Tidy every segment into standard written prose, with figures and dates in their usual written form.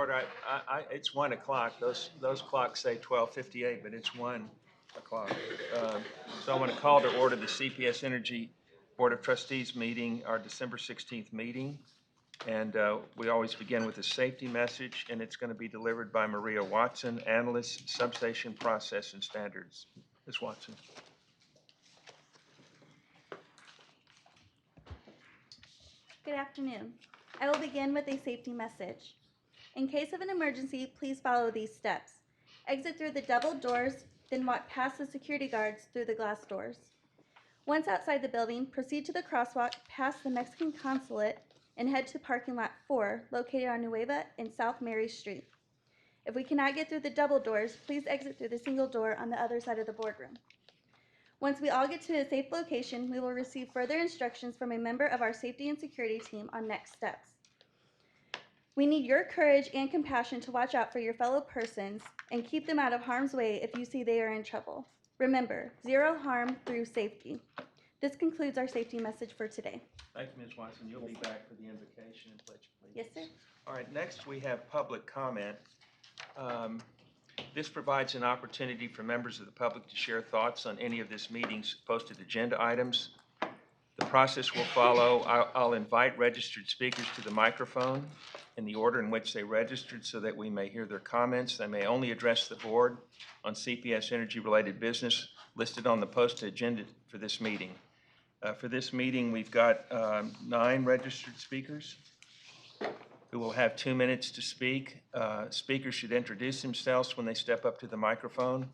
order. It's 1 o'clock. Those clocks say 12:58, but it's 1 o'clock. So I want to call to order the CPS Energy Board of Trustees meeting, our December 16th meeting. And we always begin with a safety message, and it's going to be delivered by Maria Watson, Analyst, Substation Process and Standards. Ms. Watson. Good afternoon. I will begin with a safety message. In case of an emergency, please follow these steps. Exit through the double doors, then walk past the security guards through the glass doors. Once outside the building, proceed to the crosswalk past the Mexican consulate and head to parking lot 4, located on Nueva and South Mary Street. If we cannot get through the double doors, please exit through the single door on the other side of the boardroom. Once we all get to a safe location, we will receive further instructions from a member of our safety and security team on next steps. We need your courage and compassion to watch out for your fellow persons and keep them out of harm's way if you see they are in trouble. Remember, zero harm through safety. This concludes our safety message for today. Thank you, Ms. Watson. You'll be back for the invocation and pledge of allegiance. Yes, sir. All right, next we have public comment. This provides an opportunity for members of the public to share thoughts on any of this meeting's posted agenda items. The process will follow. I'll invite registered speakers to the microphone in the order in which they registered so that we may hear their comments. They may only address the board on CPS Energy-related business listed on the posted agenda for this meeting. For this meeting, we've got 9 registered speakers who will have 2 minutes to speak. Speakers should introduce themselves when they step up to the microphone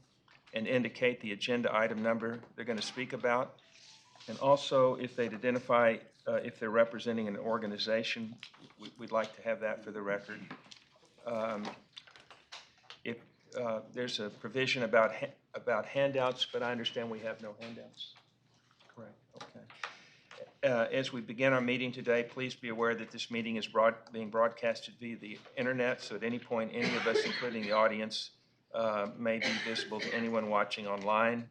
and indicate the agenda item number they're going to speak about. And also, if they'd identify if they're representing an organization, we'd like to have that for the record. If there's a provision about handouts, but I understand we have no handouts. Correct. Okay. As we begin our meeting today, please be aware that this meeting is being broadcasted via the internet, so at any point, any of us, including the audience, may be visible to anyone watching online.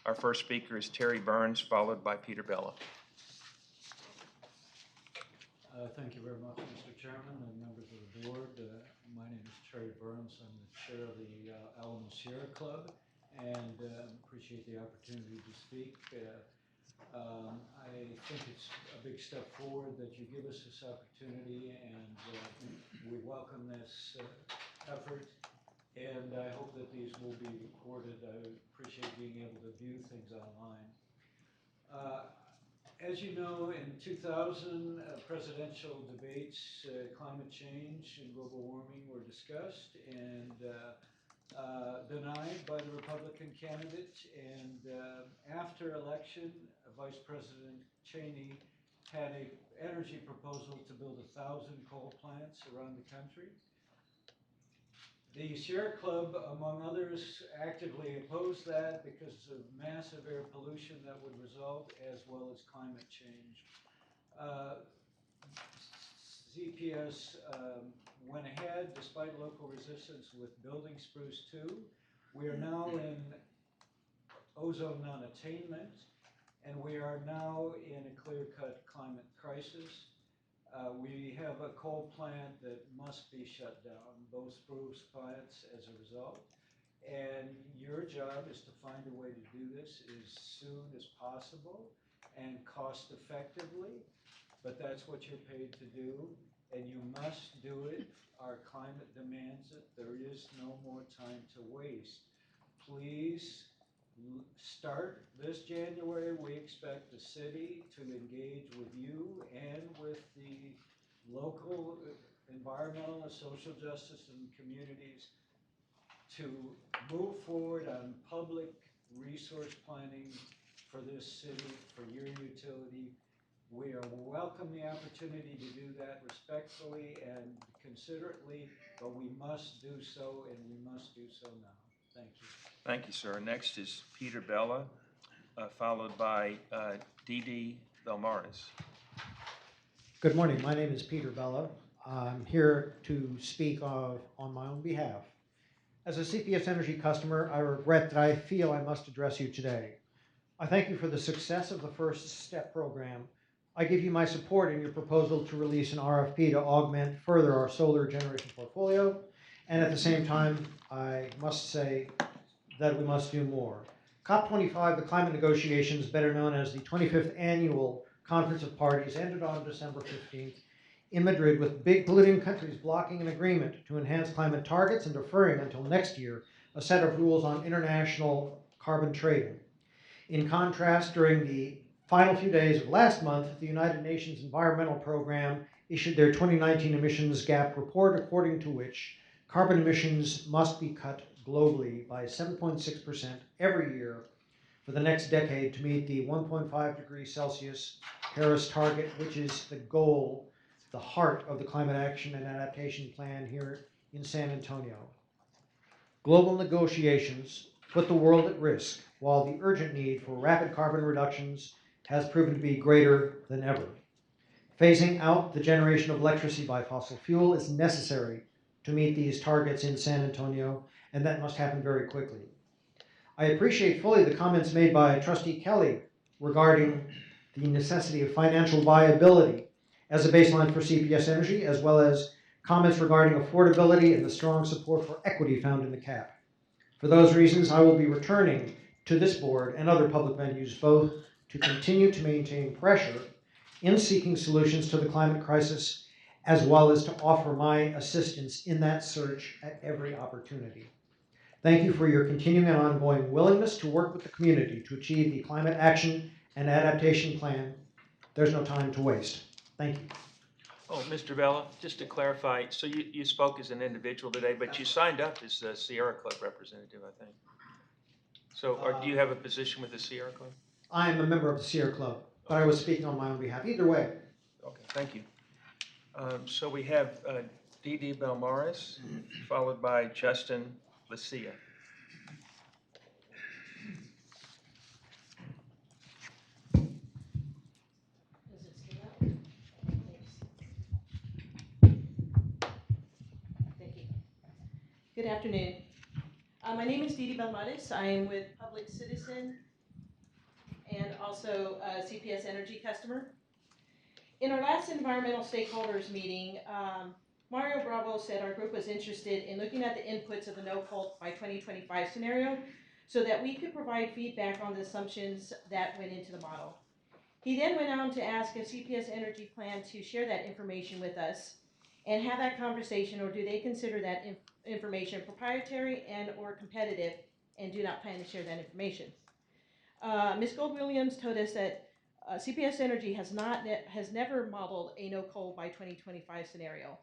Our first speaker is Terry Burns, followed by Peter Bella. Thank you very much, Mr. Chairman and members of the board. My name is Terry Burns. I'm the chair of the Alamo Sierra Club, and appreciate the opportunity to speak. I think it's a big step forward that you give us this opportunity, and we welcome this effort. And I hope that these will be recorded. I appreciate being able to view things online. As you know, in 2000, presidential debates, climate change and global warming were discussed and denied by the Republican candidate. And after election, Vice President Cheney had an energy proposal to build 1,000 coal plants around the country. The Sierra Club, among others, actively opposed that because of massive air pollution that would result, as well as climate change. CPS went ahead, despite local resistance, with building Spruce 2. We are now in ozone non-attainment, and we are now in a clear-cut climate crisis. We have a coal plant that must be shut down, both Spruce plants as a result. And your job is to find a way to do this as soon as possible and cost effectively, but that's what you're paid to do, and you must do it. Our climate demands it. There is no more time to waste. Please start this January. We expect the city to engage with you and with the local environmental and social justice and communities to move forward on public resource planning for this city, for your utility. We welcome the opportunity to do that respectfully and considerately, but we must do so, and we must do so now. Thank you. Thank you, sir. Next is Peter Bella, followed by Didi Belmaris. Good morning. My name is Peter Bella. I'm here to speak on my own behalf. As a CPS Energy customer, I regret that I feel I must address you today. I thank you for the success of the First Step program, I give you my support in your proposal to release an RFP to augment further our solar generation portfolio. And at the same time, I must say that we must do more. COP25, the climate negotiations, better known as the 25th Annual Conference of Parties, ended on December 15th in Madrid, with big polluting countries blocking an agreement to enhance climate targets and deferring until next year a set of rules on international carbon trading. In contrast, during the final few days of last month, the United Nations Environmental Program issued their 2019 emissions gap report, according to which carbon emissions must be cut globally by 7.6% every year for the next decade to meet the 1.5 degrees Celsius Paris target, which is the goal, the heart of the Climate Action and Adaptation Plan here in San Antonio. Global negotiations put the world at risk, while the urgent need for rapid carbon reductions has proven to be greater than ever. Phasing out the generation of electricity by fossil fuel is necessary to meet these targets in San Antonio, and that must happen very quickly. I appreciate fully the comments made by Trustee Kelly regarding the necessity of financial viability as a baseline for CPS Energy, as well as comments regarding affordability and the strong support for equity found in the cap. For those reasons, I will be returning to this board and other public venues both to continue to maintain pressure in seeking solutions to the climate crisis, as well as to offer my assistance in that search at every opportunity. Thank you for your continuing and ongoing willingness to work with the community to achieve the Climate Action and Adaptation Plan. There's no time to waste. Thank you. Oh, Mr. Vella, just to clarify, so you spoke as an individual today, but you signed up as a Sierra Club representative, I think. So do you have a position with the Sierra Club? I am a member of the Sierra Club, but I was speaking on my own behalf. Either way. Okay, thank you. So we have Dee Dee Belmaris, followed by Justin Lucia. Does it still up? Thanks. Thank you. Good afternoon. My name is Dee Dee Belmaris. I am with Public Citizen and also a CPS Energy customer. In our last environmental stakeholders meeting, Mario Bravo said our group was interested in looking at the inputs of the no coal by 2025 scenario so that we could provide feedback on the assumptions that went into the model. He then went on to ask if CPS Energy planned to share that information with us and have that conversation, or do they consider that information proprietary and or competitive and do not plan to share that information. Ms. Gold-Williams told us that CPS Energy has never modeled a no coal by 2025 scenario.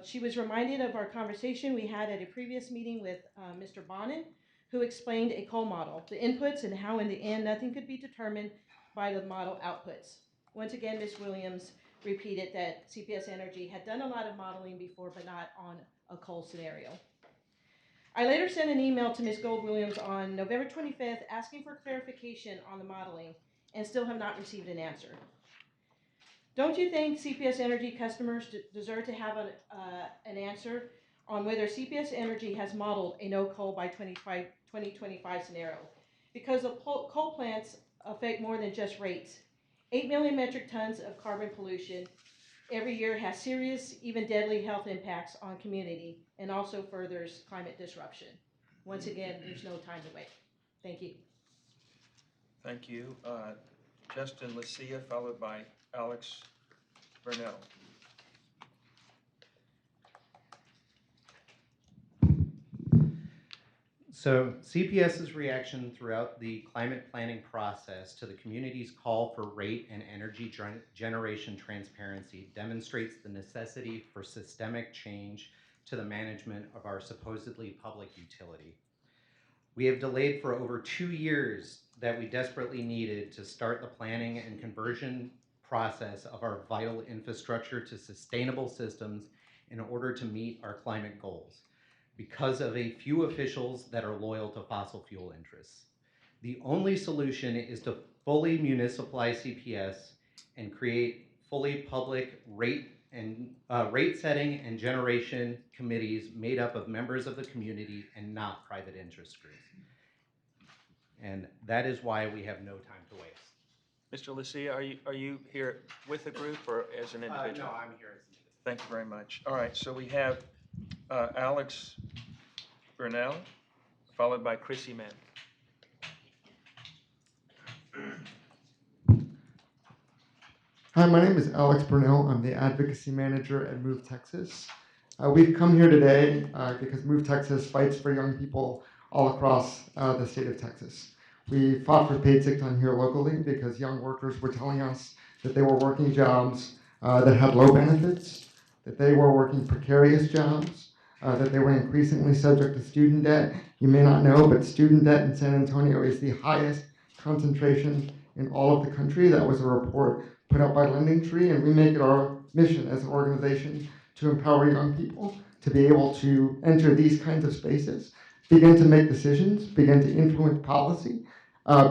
She was reminded of our conversation we had at a previous meeting with Mr. Bonin, who explained a coal model, the inputs, and how in the end nothing could be determined by the model outputs. Once again, Ms. Williams repeated that CPS Energy had done a lot of modeling before, but not on a coal scenario. I later sent an email to Ms. Gold-Williams on November 25th asking for clarification on the modeling and still have not received an answer. Don't you think CPS Energy customers deserve to have an answer on whether CPS Energy has modeled a no coal by 2025 scenario? Because the coal plants affect more than just rates. 8 million metric tons of carbon pollution every year has serious, even deadly health impacts on community and also furthers climate disruption. Once again, there's no time to wait. Thank you. Thank you. Justin Lucia, followed by Alex Burnell. So CPS's reaction throughout the climate planning process to the community's call for rate and energy generation transparency demonstrates the necessity for systemic change to the management of our supposedly public utility. We have delayed for over 2 years that we desperately needed to start the planning and conversion process of our vital infrastructure to sustainable systems in order to meet our climate goals, because of a few officials that are loyal to fossil fuel interests. The only solution is to fully municipalize CPS and create fully public rate setting and generation committees made up of members of the community and not private interest groups. And that is why we have no time to waste. Mr. Lucia, are you here with the group or as an individual? No, I'm here as an individual. Thank you very much. All right, so we have Alex Burnell, followed by Chrissy Mann. Hi, my name is Alex Burnell. I'm the Advocacy Manager at Move Texas. We've come here today because Move Texas fights for young people all across the state of Texas. We fought for paid sick time here locally because young workers were telling us that they were working jobs that had low benefits, that they were working precarious jobs, that they were increasingly subject to student debt. You may not know, but student debt in San Antonio is the highest concentration in all of the country. That was a report put out by Lending Tree, and we make it our mission as an organization to empower young people to be able to enter these kinds of spaces, begin to make decisions, begin to influence policy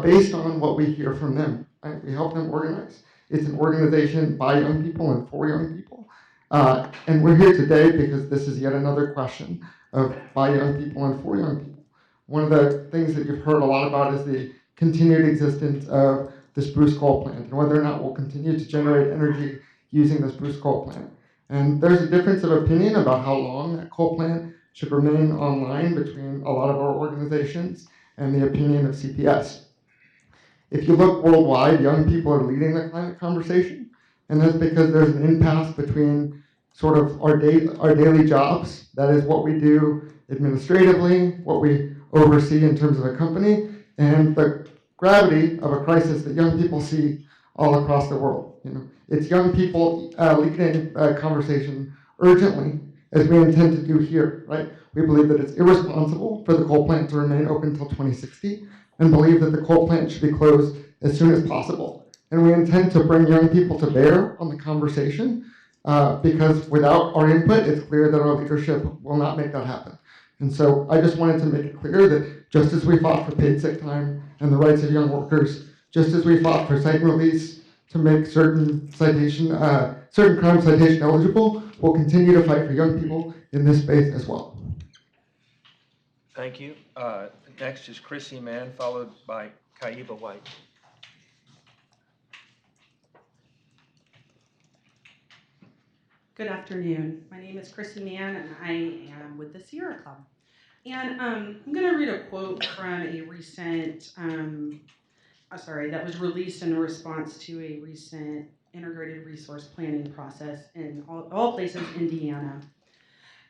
based on what we hear from them. Right? We help them organize. It's an organization by young people and for young people. And we're here today because this is yet another question of by young people and for young people. One of the things that you've heard a lot about is the continued existence of the Spruce Coal Plant and whether or not we'll continue to generate energy using the Spruce Coal Plant. And there's a difference of opinion about how long that coal plant should remain online between a lot of our organizations and the opinion of CPS. If you look worldwide, young people are leading the climate conversation, and that's because there's an impasse between sort of our daily jobs, that is what we do administratively, what we oversee in terms of a company, and the gravity of a crisis that young people see all across the world. You know, it's young people leading a conversation urgently, as we intend to do here, right? We believe that it's irresponsible for the coal plant to remain open until 2060, and believe that the coal plant should be closed as soon as possible. And we intend to bring young people to bear on the conversation because without our input, it's clear that our leadership will not make that happen. And so I just wanted to make it clear that just as we fought for paid sick time and the rights of young workers, just as we fought for site release to make certain crimes citation eligible, we'll continue to fight for young people in this space as well. Thank you. Next is Chrissy Mann, followed by Kaiba White. Good afternoon. My name is Chrissy Mann, and I am with the Sierra Club. And I'm going to read a quote from a recent, that was released in response to a recent integrated resource planning process in all places, Indiana.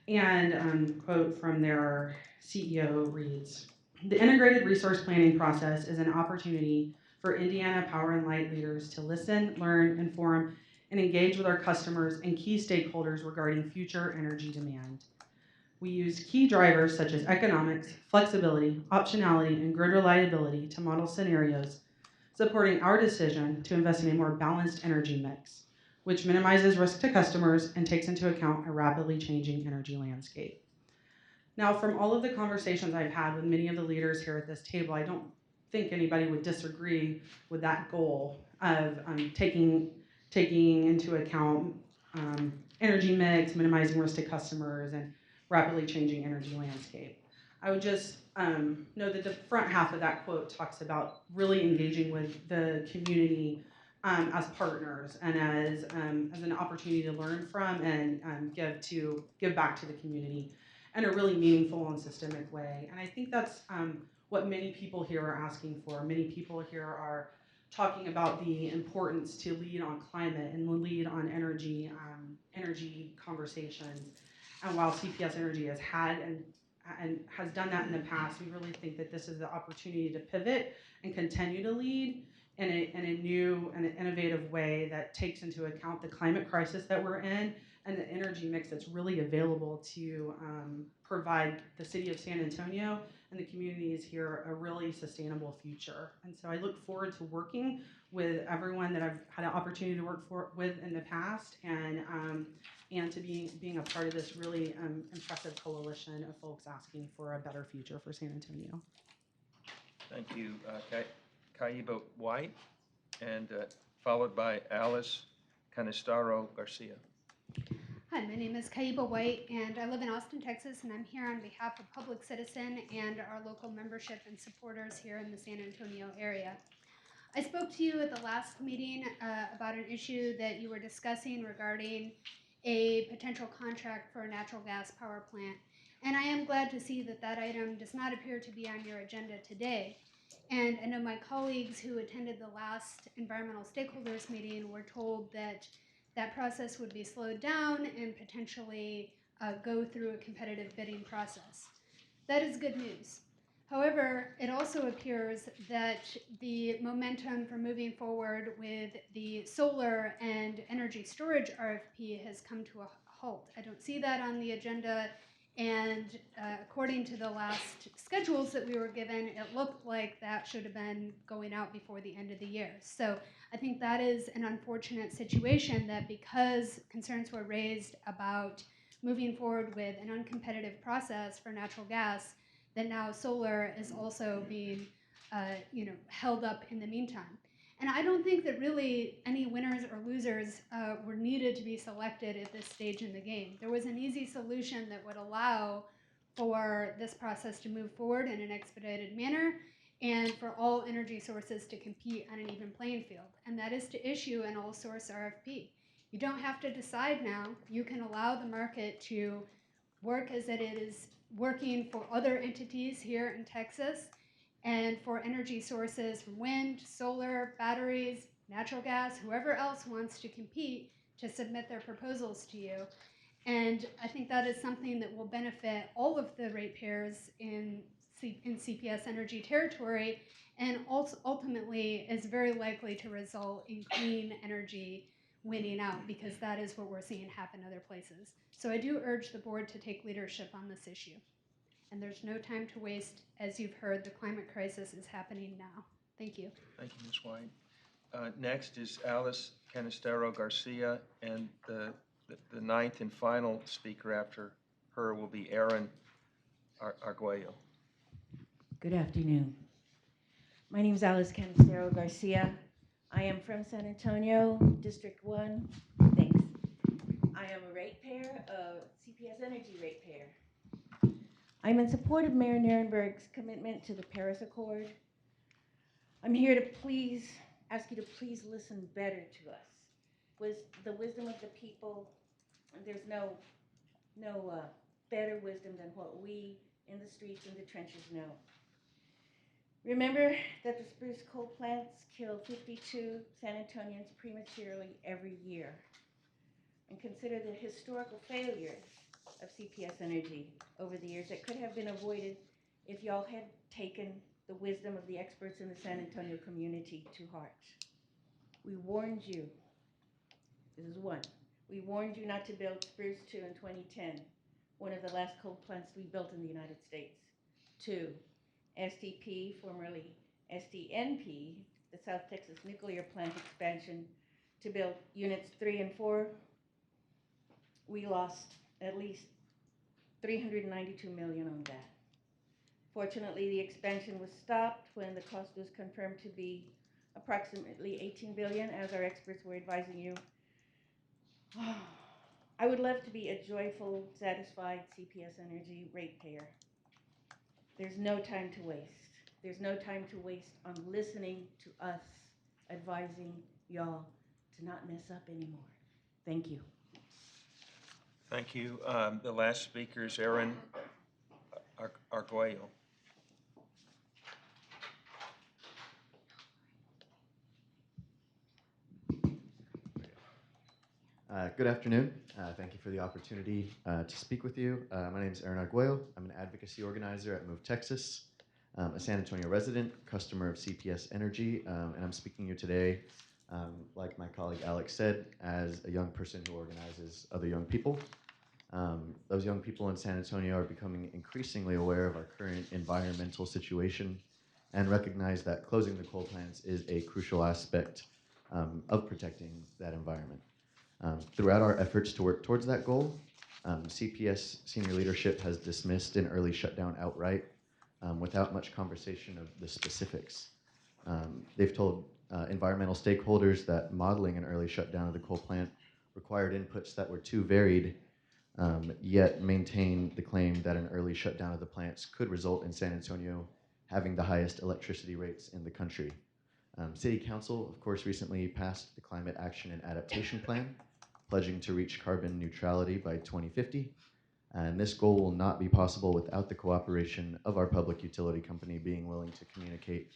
And quote from their CEO reads, "The integrated resource planning process is an opportunity for Indiana Power and Light leaders to listen, learn, inform, and engage with our customers and key stakeholders regarding future energy demand. We use key drivers such as economics, flexibility, optionality, and grid reliability to model scenarios supporting our decision to invest in a more balanced energy mix, which minimizes risk to customers and takes into account a rapidly changing energy landscape." Now, from all of the conversations I've had with many of the leaders here at this table, I don't think anybody would disagree with that goal of taking into account energy mix, minimizing risk to customers, and rapidly changing energy landscape. I would just know that the front half of that quote talks about really engaging with the community as partners and as an opportunity to learn from and give back to the community in a really meaningful and systemic way. And I think that's what many people here are asking for. Many people here are talking about the importance to lead on climate and lead on energy conversations. And while CPS Energy has had and has done that in the past, we really think that this is the opportunity to pivot and continue to lead in a new and an innovative way that takes into account the climate crisis that we're in and the energy mix that's really available to provide the city of San Antonio and the communities here a really sustainable future. And so I look forward to working with everyone that I've had an opportunity to work with in the past and to being a part of this really impressive coalition of folks asking for a better future for San Antonio. Thank you, Kaiba White, and followed by Alice Canistaro Garcia. Hi, my name is Kaiba White, and I live in Austin, Texas, and I'm here on behalf of Public Citizen and our local membership and supporters here in the San Antonio area. I spoke to you at the last meeting about an issue that you were discussing regarding a potential contract for a natural gas power plant. And I am glad to see that that item does not appear to be on your agenda today. And I know my colleagues who attended the last environmental stakeholders meeting were told that that process would be slowed down and potentially go through a competitive bidding process. That is good news. However, it also appears that the momentum for moving forward with the solar and energy storage RFP has come to a halt. I don't see that on the agenda, and according to the last schedules that we were given, it looked like that should have been going out before the end of the year. So I think that is an unfortunate situation, that because concerns were raised about moving forward with an uncompetitive process for natural gas, that now solar is also being held up in the meantime. And I don't think that really any winners or losers were needed to be selected at this stage in the game. There was an easy solution that would allow for this process to move forward in an expedited manner and for all energy sources to compete on an even playing field, and that is to issue an all-source RFP. You don't have to decide now. You can allow the market to work as it is working for other entities here in Texas, and for energy sources from wind, solar, batteries, natural gas, whoever else wants to compete, to submit their proposals to you. And I think that is something that will benefit all of the ratepayers in CPS Energy territory, and also ultimately is very likely to result in clean energy winning out, because that is what we're seeing happen other places. So I do urge the board to take leadership on this issue. And there's no time to waste. As you've heard, the climate crisis is happening now. Thank you. Thank you, Ms. White. Next is Alice Canistero Garcia, and the ninth and final speaker after her will be Aaron Arguello. Good afternoon. My name is Alice Canistero Garcia. I am from San Antonio, District 1. Thanks. I am a ratepayer, a CPS Energy ratepayer. I'm in support of Mayor Nirenberg's commitment to the Paris Accord. I'm here to ask you to please listen better to us. With the wisdom of the people, there's no better wisdom than what we in the streets and the trenches know. Remember that the spruce coal plants kill 52 San Antonians prematurely every year. And consider the historical failures of CPS Energy over the years that could have been avoided if y'all had taken the wisdom of the experts in the San Antonio community to heart. We warned you. This is one. We warned you not to build Spruce 2 in 2010, one of the last coal plants we built in the United States. 2, STP, formerly STNP, the South Texas Nuclear Plant expansion to build units 3 and 4. We lost at least $392 million on that. Fortunately, the expansion was stopped when the cost was confirmed to be approximately $18 billion, as our experts were advising you. I would love to be a joyful, satisfied CPS Energy ratepayer. There's no time to waste. There's no time to waste on listening to us, advising y'all to not mess up anymore. Thank you. Thank you. The last speaker is Aaron Arguello. Good afternoon. Thank you for the opportunity to speak with you. My name is Aaron Arguello. I'm an advocacy organizer at Move Texas, a San Antonio resident, customer of CPS Energy, and I'm speaking here today, like my colleague Alex said, as a young person who organizes other young people. Those young people in San Antonio are becoming increasingly aware of our current environmental situation and recognize that closing the coal plants is a crucial aspect of protecting that environment. Throughout our efforts to work towards that goal, CPS senior leadership has dismissed an early shutdown outright without much conversation of the specifics. They've told environmental stakeholders that modeling an early shutdown of the coal plant required inputs that were too varied, yet maintain the claim that an early shutdown of the plants could result in San Antonio having the highest electricity rates in the country. City Council, of course, recently passed the Climate Action and Adaptation Plan, pledging to reach carbon neutrality by 2050. And this goal will not be possible without the cooperation of our public utility company being willing to communicate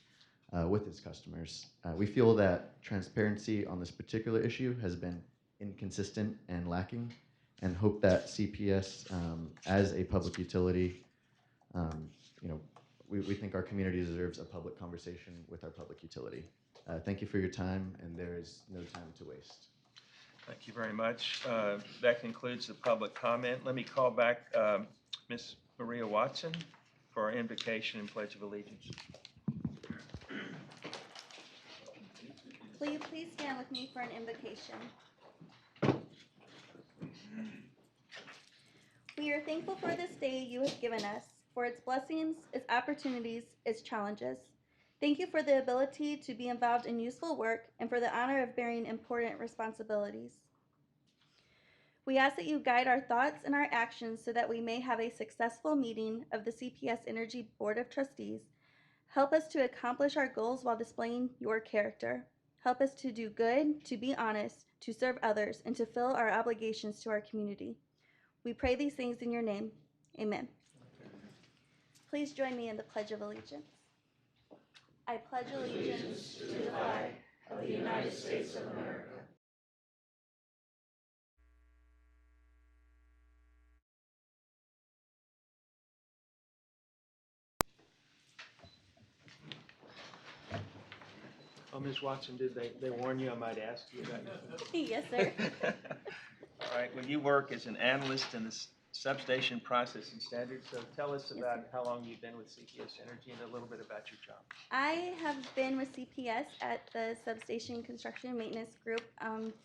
with its customers. We feel that transparency on this particular issue has been inconsistent and lacking, and hope that CPS, as a public utility, you know, we think our community deserves a public conversation with our public utility. Thank you for your time, and there is no time to waste. Thank you very much. That concludes the public comment. Let me call back Ms. Maria Watson for our invocation and Pledge of Allegiance. Will you please stand with me for an invocation? We are thankful for this day you have given us, for its blessings, its opportunities, its challenges. Thank you for the ability to be involved in useful work and for the honor of bearing important responsibilities. We ask that you guide our thoughts and our actions so that we may have a successful meeting of the CPS Energy Board of Trustees. Help us to accomplish our goals while displaying your character. Help us to do good, to be honest, to serve others, and to fill our obligations to our community. We pray these things in your name. Amen. Please join me in the Pledge of Allegiance. I pledge allegiance to the flag of the United States of America. Oh, Ms. Watson, did they warn you I might ask you about your... Yes, sir. All right, well, you work as an analyst in the substation processing standards, so tell us Yes, about sir. how long you've been with CPS Energy and a little bit about your job. I have been with CPS at the Substation Construction and Maintenance Group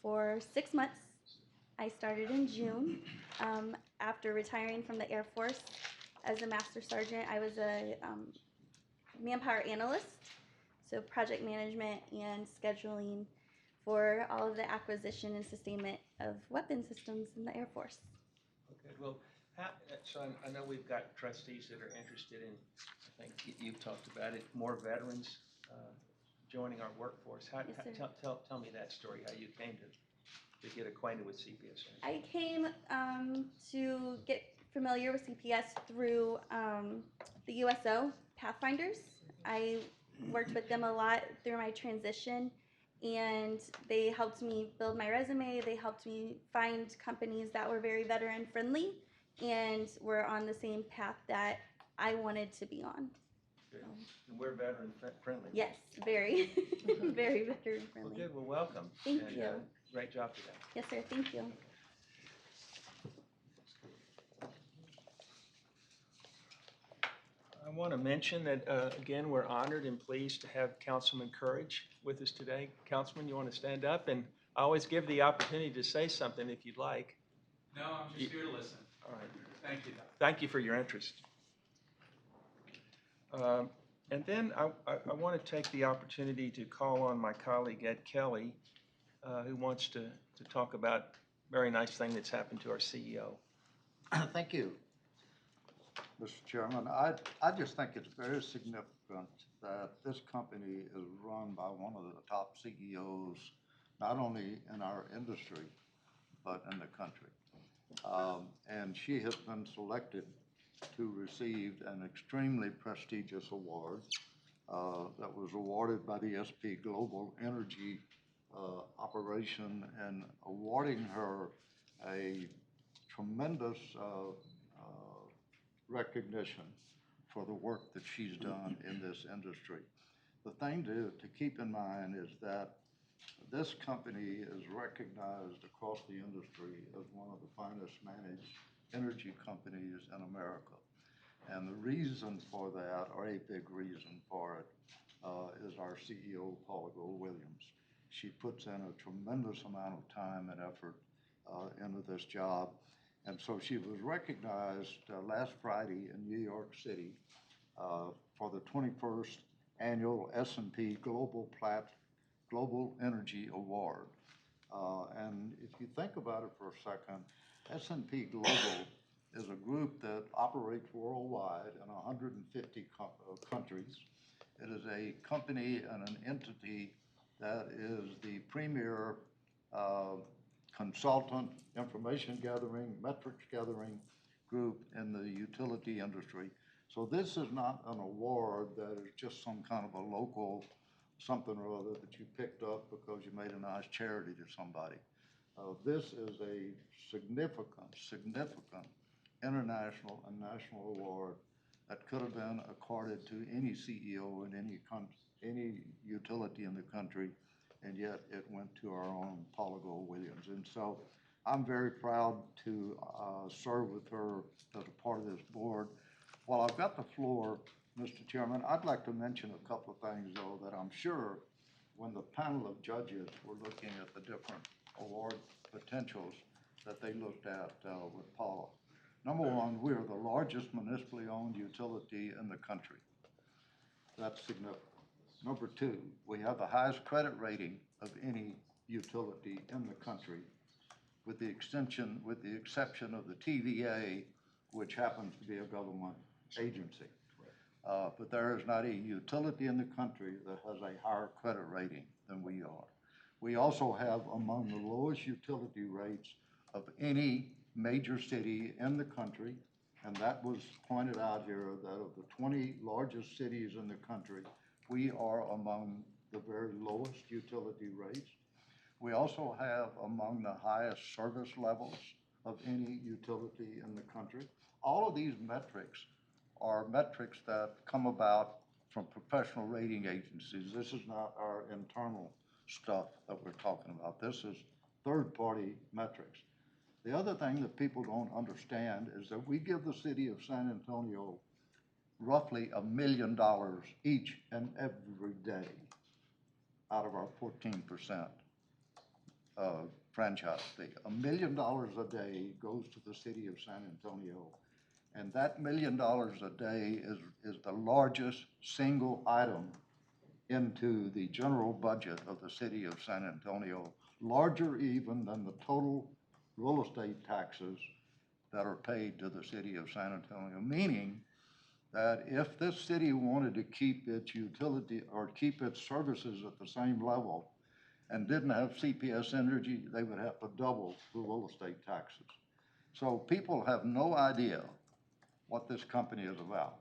for 6 months. I started in June. After retiring from the Air Force as a Master Sergeant, I was a manpower analyst, so project management and scheduling for all of the acquisition and sustainment of weapon systems in the Air Force. Okay, well, so I know we've got trustees that are interested in, I think you've talked about it, more veterans joining our workforce. Yes, sir. Tell me that story, how you came to get acquainted with CPS. I came to get familiar with CPS through the USO Pathfinders. I worked with them a lot through my transition, and they helped me build my resume. They helped me find companies that were very veteran friendly and were on the same path that I wanted to be on. Good. And we're veteran friendly. Yes, very, very veteran Well, friendly. good, well, welcome. Thank And, you. Great job today. Yes, sir, thank you. I want to mention that, again, we're honored and pleased to have Councilman Courage with us today. Councilman, you want to stand up? And I always give the opportunity to say something if you'd like. No, I'm just here to listen. All right. Thank you. Thank you for your interest. And then I want to take the opportunity to call on my colleague Ed Kelly, who wants to talk about a very nice thing that's happened to our CEO. Thank you, Mr. Chairman. I just think it's very significant that this company is run by one of the top CEOs, not only in our industry, but in the country. And she has been selected to receive an extremely prestigious award that was awarded by the SP Global Energy operation, and awarding her a tremendous recognition for the work that she's done in this industry. The thing to keep in mind is that this company is recognized across the industry as one of the finest managed energy companies in America. And the reason for that, or a big reason for it, is our CEO, Paula Gold Williams. She puts in a tremendous amount of time and effort into this job. And so she was recognized last Friday in New York City for the 21st annual S&P Global Energy Award. And if you think about it for a second, S&P Global is a group that operates worldwide in 150 countries. It is a company and an entity that is the premier consultant, information gathering, metrics gathering group in the utility industry. So this is not an award that is just some kind of a local something or other that you picked up because you made a nice charity to somebody. This is a significant international and national award that could have been accorded to any CEO in any utility in the country, and yet it went to our own Paula Gold Williams. And so I'm very proud to serve with her as a part of this board. While I've got the floor, Mr. Chairman, I'd like to mention a couple of things, though, that I'm sure when the panel of judges were looking at the different award potentials that they looked at with Paula. Number one, we are the largest municipally owned utility in the country. That's significant. Number two, we have the highest credit rating of any utility in the country, with the exception of the TVA, which happens to be a government agency. But there is not a utility in the country that has a higher credit rating than we are. We also have among the lowest utility rates of any major city in the country, and that was pointed out here that of the 20 largest cities in the country, we are among the very lowest utility rates. We also have among the highest service levels of any utility in the country. All of these metrics are metrics that come about from professional rating agencies. This is not our internal stuff that we're talking about. This is third-party metrics. The other thing that people don't understand is that we give the city of San Antonio roughly $1 million each and every day out of our 14% franchise fee. $1 million a day goes to the city of San Antonio. And that $1 million a day is the largest single item into the general budget of the city of San Antonio, larger even than the total real estate taxes that are paid to the city of San Antonio, meaning that if this city wanted to keep its utility or keep its services at the same level and didn't have CPS Energy, they would have to double the real estate taxes. So people have no idea what this company is about.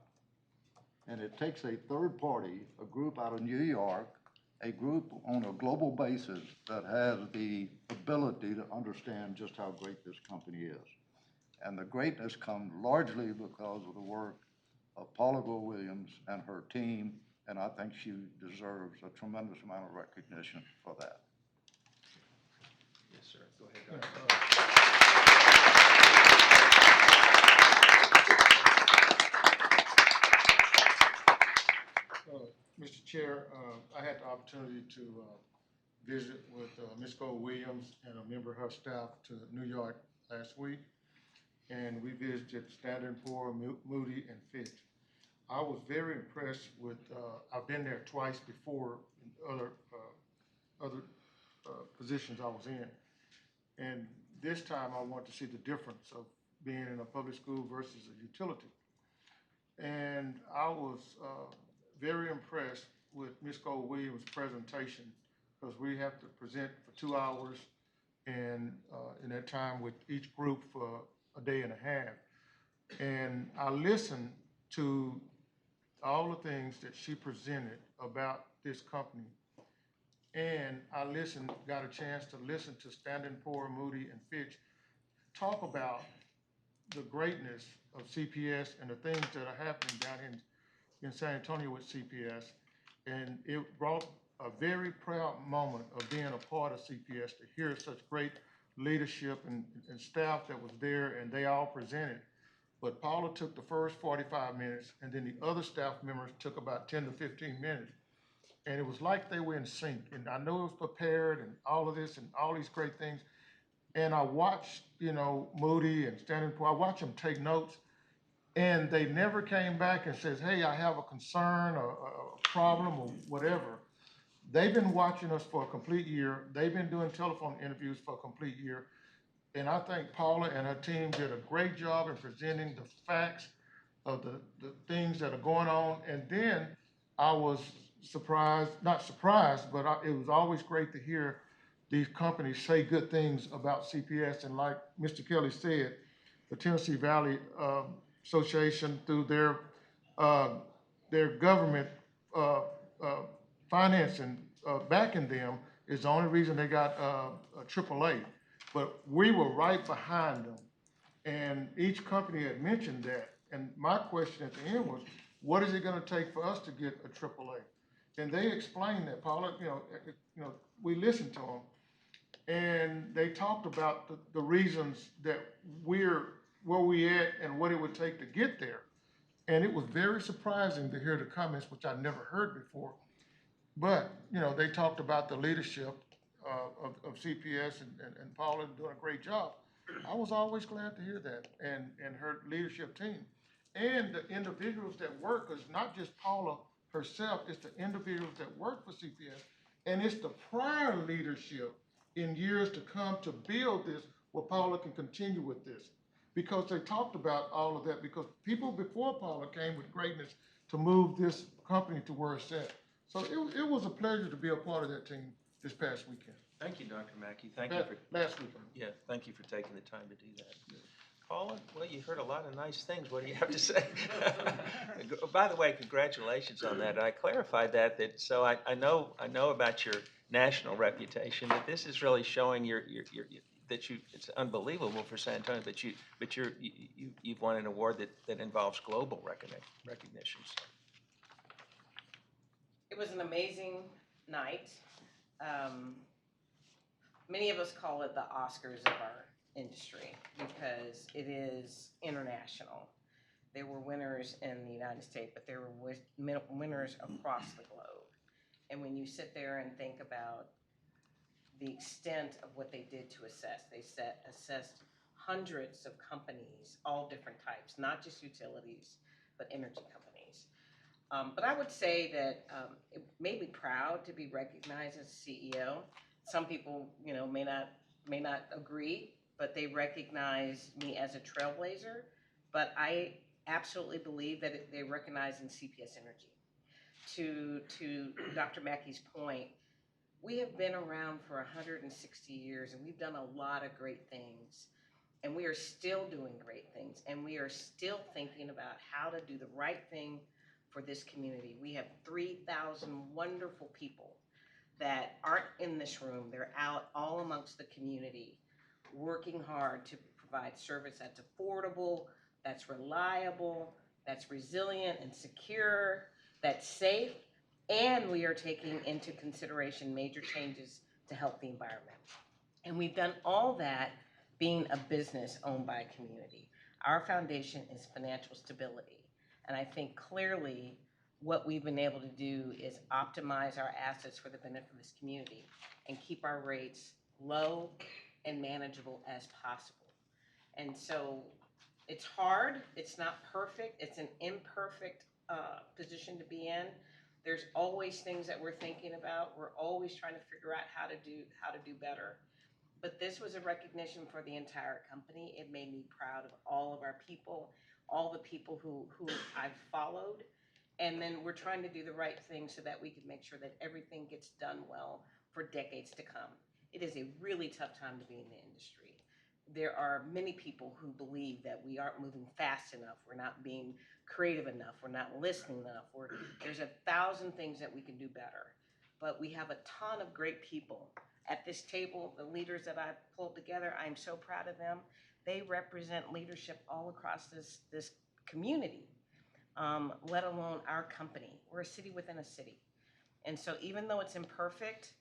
And it takes a third party, a group out of New York, a group on a global basis that has the ability to understand just how great this company is. And the greatness comes largely because of the work of Paula Gold Williams and her team, and I think she deserves a tremendous amount of recognition for that. Yes, sir. Go ahead, Dr. Mr. Chair, I had the opportunity to visit with Ms. Gold Williams and a member of her staff to New York last week, and we visited Standard & Poor's, Moody, and Fitch. I was very impressed with, I've been there twice before in other positions I was in, and this time I want to see the difference of being in a public school versus a utility. And I was very impressed with Ms. Gold Williams' presentation, because we have to present for 2 hours and in that time with each group for a day and a half. And I listened to all the things that she presented about this company. And I got a chance to listen to Standard & Poor's, Moody, and Fitch talk about the greatness of CPS and the things that are happening down in San Antonio with CPS. And it brought a very proud moment of being a part of CPS, to hear such great leadership and staff that was there, and they all presented. But Paula took the first 45 minutes, and then the other staff members took about 10 to 15 minutes. And it was like they were in sync. And I know it was prepared and all of this and all these great things. And I watched, Moody and Standard & Poor's, I watched them take notes, and they never came back and says, hey, I have a concern or a problem or whatever. They've been watching us for a complete year. They've been doing telephone interviews for a complete year. And I think Paula and her team did a great job in presenting the facts of the things that are going on. And then I was surprised, not surprised, but it was always great to hear these companies say good things about CPS. And like Mr. Kelly said, the Tennessee Valley Association, through their government uh, financing, backing them, is the only reason they got a AAA. But we were right behind them. And each company had mentioned that. And my question at the end was, what is it gonna take for us to get a AAA? And they explained that, Paula, we listened to them. And they talked about the reasons that we're where we at and what it would take to get there. And it was very surprising to hear the comments, which I never heard before. But, they talked about the leadership of CPS and Paula doing a great job. I was always glad to hear that, and her leadership team. And the individuals that work, because not just Paula herself, it's the individuals that work for CPS, and it's the prior leadership in years to come to build this, where Paula can continue with this. Because they talked about all of that, because people before Paula came with greatness to move this company to where it's at. So it was a pleasure to be a part of that team this past weekend. Thank you, Dr. Mackey. Thank you for Last weekend. yeah. Thank you for taking the time to do that. Paula, well, you heard a lot of nice things. What do you have to say? By the way, congratulations on that. I clarified that so I know about your national reputation, but this is really showing it's unbelievable for San Antonio, but you've won an award that involves global recognition. So. It was an amazing night. Many of us call it the Oscars of our industry because it is international. There were winners in the United States, but there were winners across the globe. And when you sit there and think about the extent of what they did to assess, they assessed hundreds of companies, all different types, not just utilities, but energy companies. But I would say that it made me proud to be recognized as CEO. Some people, may not agree, but they recognize me as a trailblazer. But I absolutely believe that they recognize in CPS Energy. To Dr. Mackey's point, we have been around for 160 years, and we've done a lot of great things. And we are still doing great things, and we are still thinking about how to do the right thing for this community. We have 3,000 wonderful people that aren't in this room. They're out all amongst the community, working hard to provide service that's affordable, that's reliable, that's resilient and secure, that's safe, and we are taking into consideration major changes to help the environment. And we've done all that being a business owned by a community. Our foundation is financial stability. And I think clearly what we've been able to do is optimize our assets for the benefit of this community and keep our rates low and manageable as possible. And so it's hard, it's not perfect, it's an imperfect position to be in. There's always things that we're thinking about. We're always trying to figure out how to do better. But this was a recognition for the entire company. It made me proud of all of our people, all the people who I've followed. And then we're trying to do the right thing so that we can make sure that everything gets done well for decades to come. It is a really tough time to be in the industry. There are many people who believe that we aren't moving fast enough, we're not being creative enough, we're not listening enough, there's 1,000 things that we can do better. But we have a ton of great people at this table, the leaders that I've pulled together. I'm so proud of them. They represent leadership all across this community, let alone our company. We're a city within a city. And so even though it's imperfect,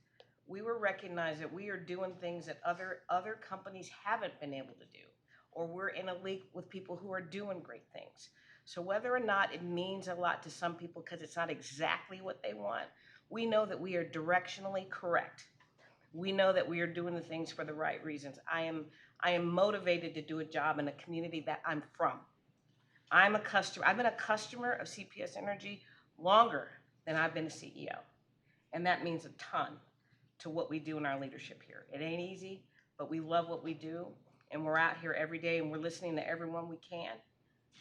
we were recognized that we are doing things that other companies haven't been able to do, or we're in a league with people who are doing great things. So whether or not it means a lot to some people because it's not exactly what they want, we know that we are directionally correct. We know that we are doing the things for the right reasons. I am motivated to do a job in a community that I'm from. I'm a customer. I've been a customer of CPS Energy longer than I've been a CEO. And that means a ton to what we do in our leadership here. It ain't easy, but we love what we do. And we're out here every day and we're listening to everyone we can.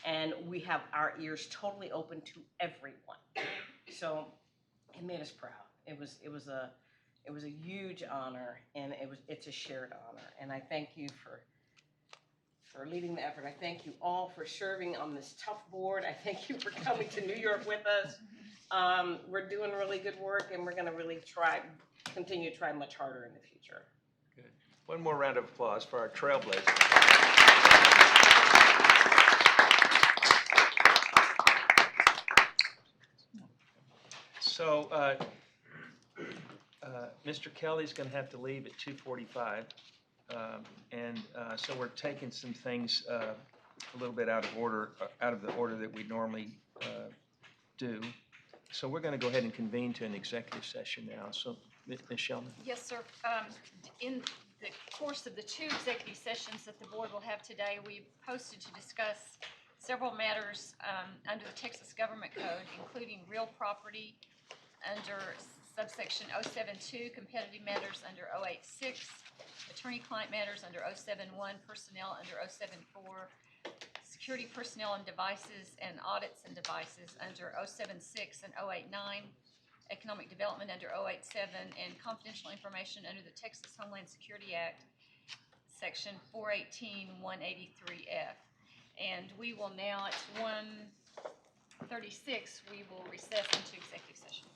And we have our ears totally open to everyone. So it made us proud. It was a huge honor, and it's a shared honor. And I thank you for leading the effort. I thank you all for serving on this tough board. I thank you for coming to New York with us. We're doing really good work, and we're going to really continue to try much harder in the future. Good. One more round of applause for our trailblazers. So, Mr. Kelly's going to have to leave at 2:45, so we're taking some things a little bit out of the order that we normally do. So we're going to go ahead and convene to an executive session now. So, Ms. Shellman. Yes, sir. In the course of the 2 executive sessions that the board will have today, we posted to discuss several matters under the Texas Government Code, including real property under subsection 072, competitive matters under 086, attorney-client matters under 071, personnel under 074, security personnel and devices and audits and devices under 076 and 089, economic development under 087, and confidential information under the Texas Homeland Security Act, section 418, 183F. And we will now, it's 1:36, we will recess into executive session.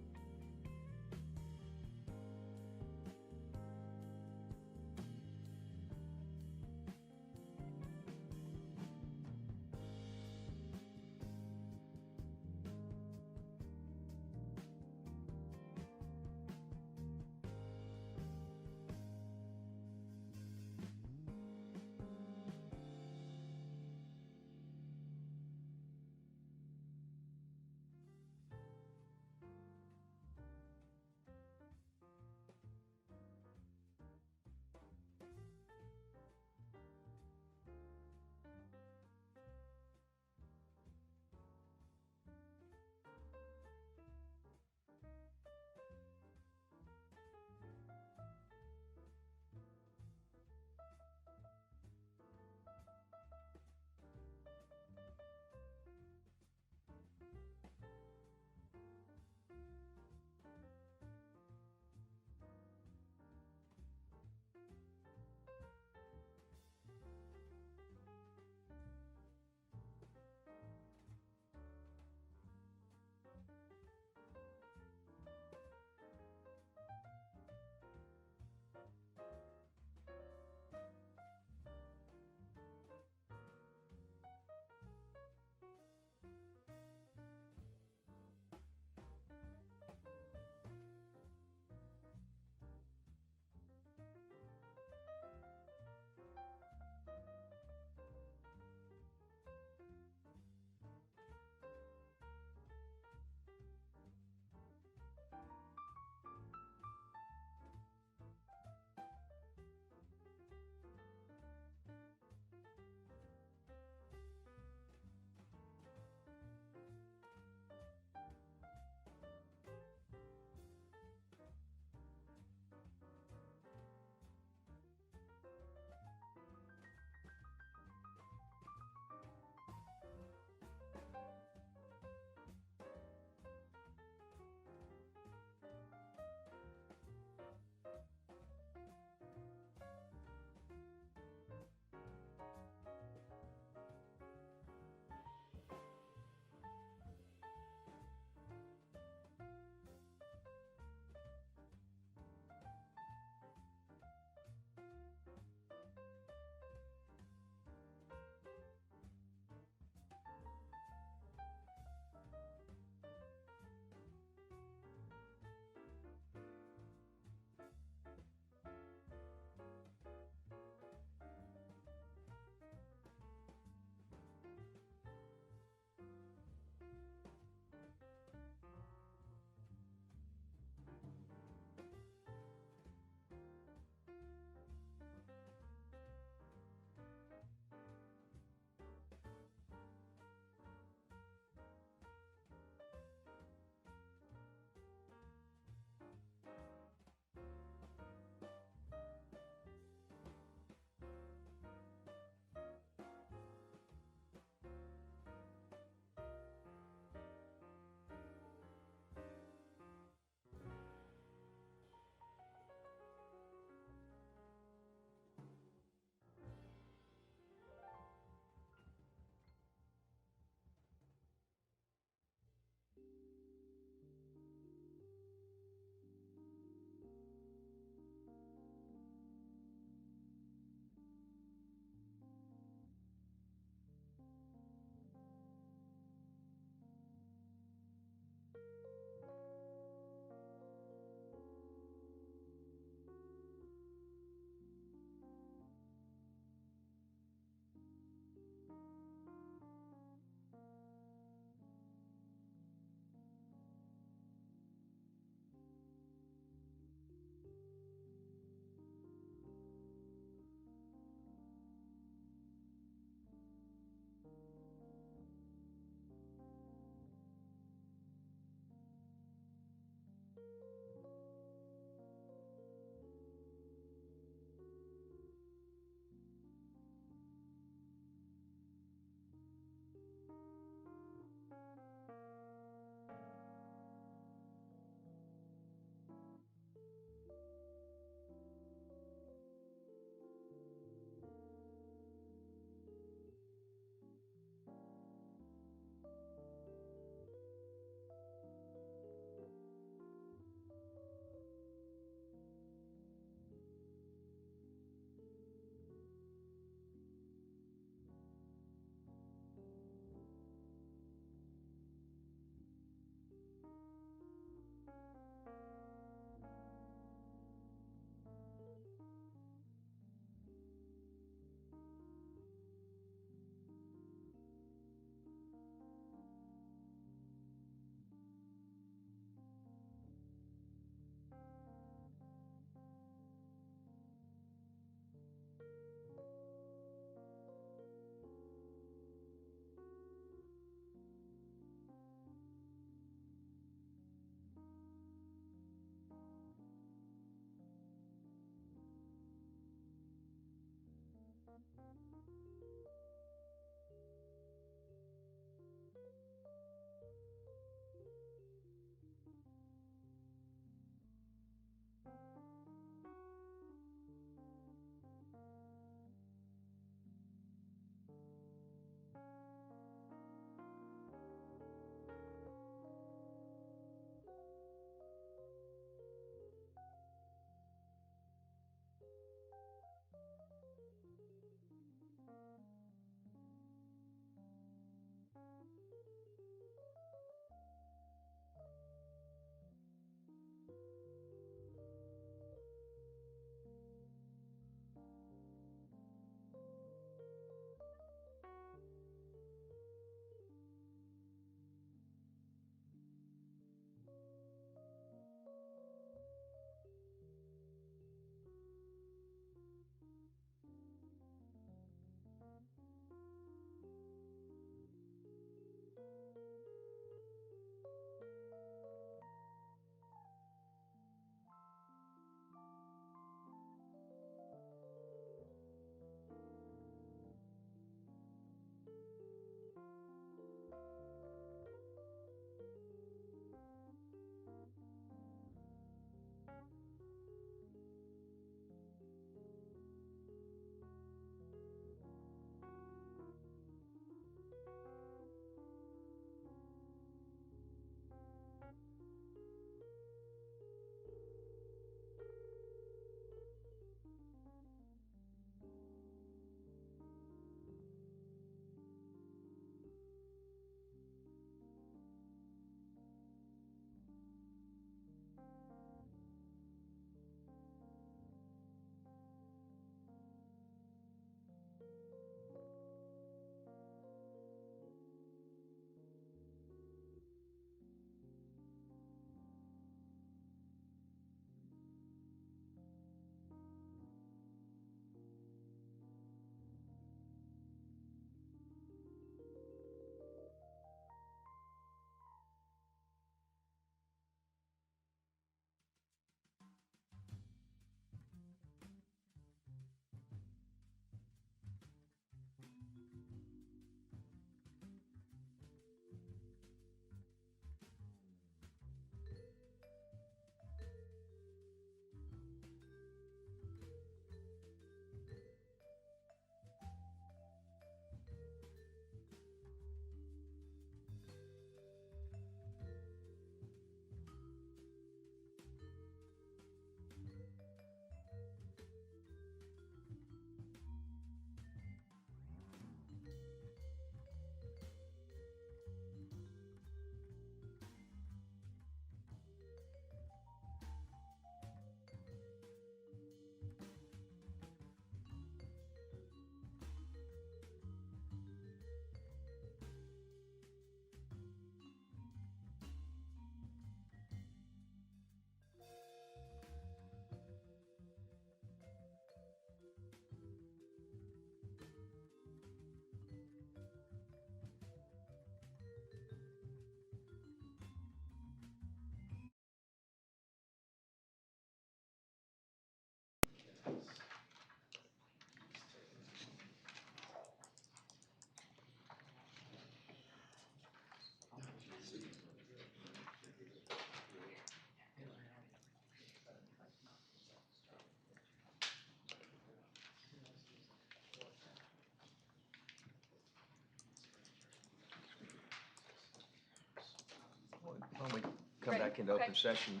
When we come back into open session,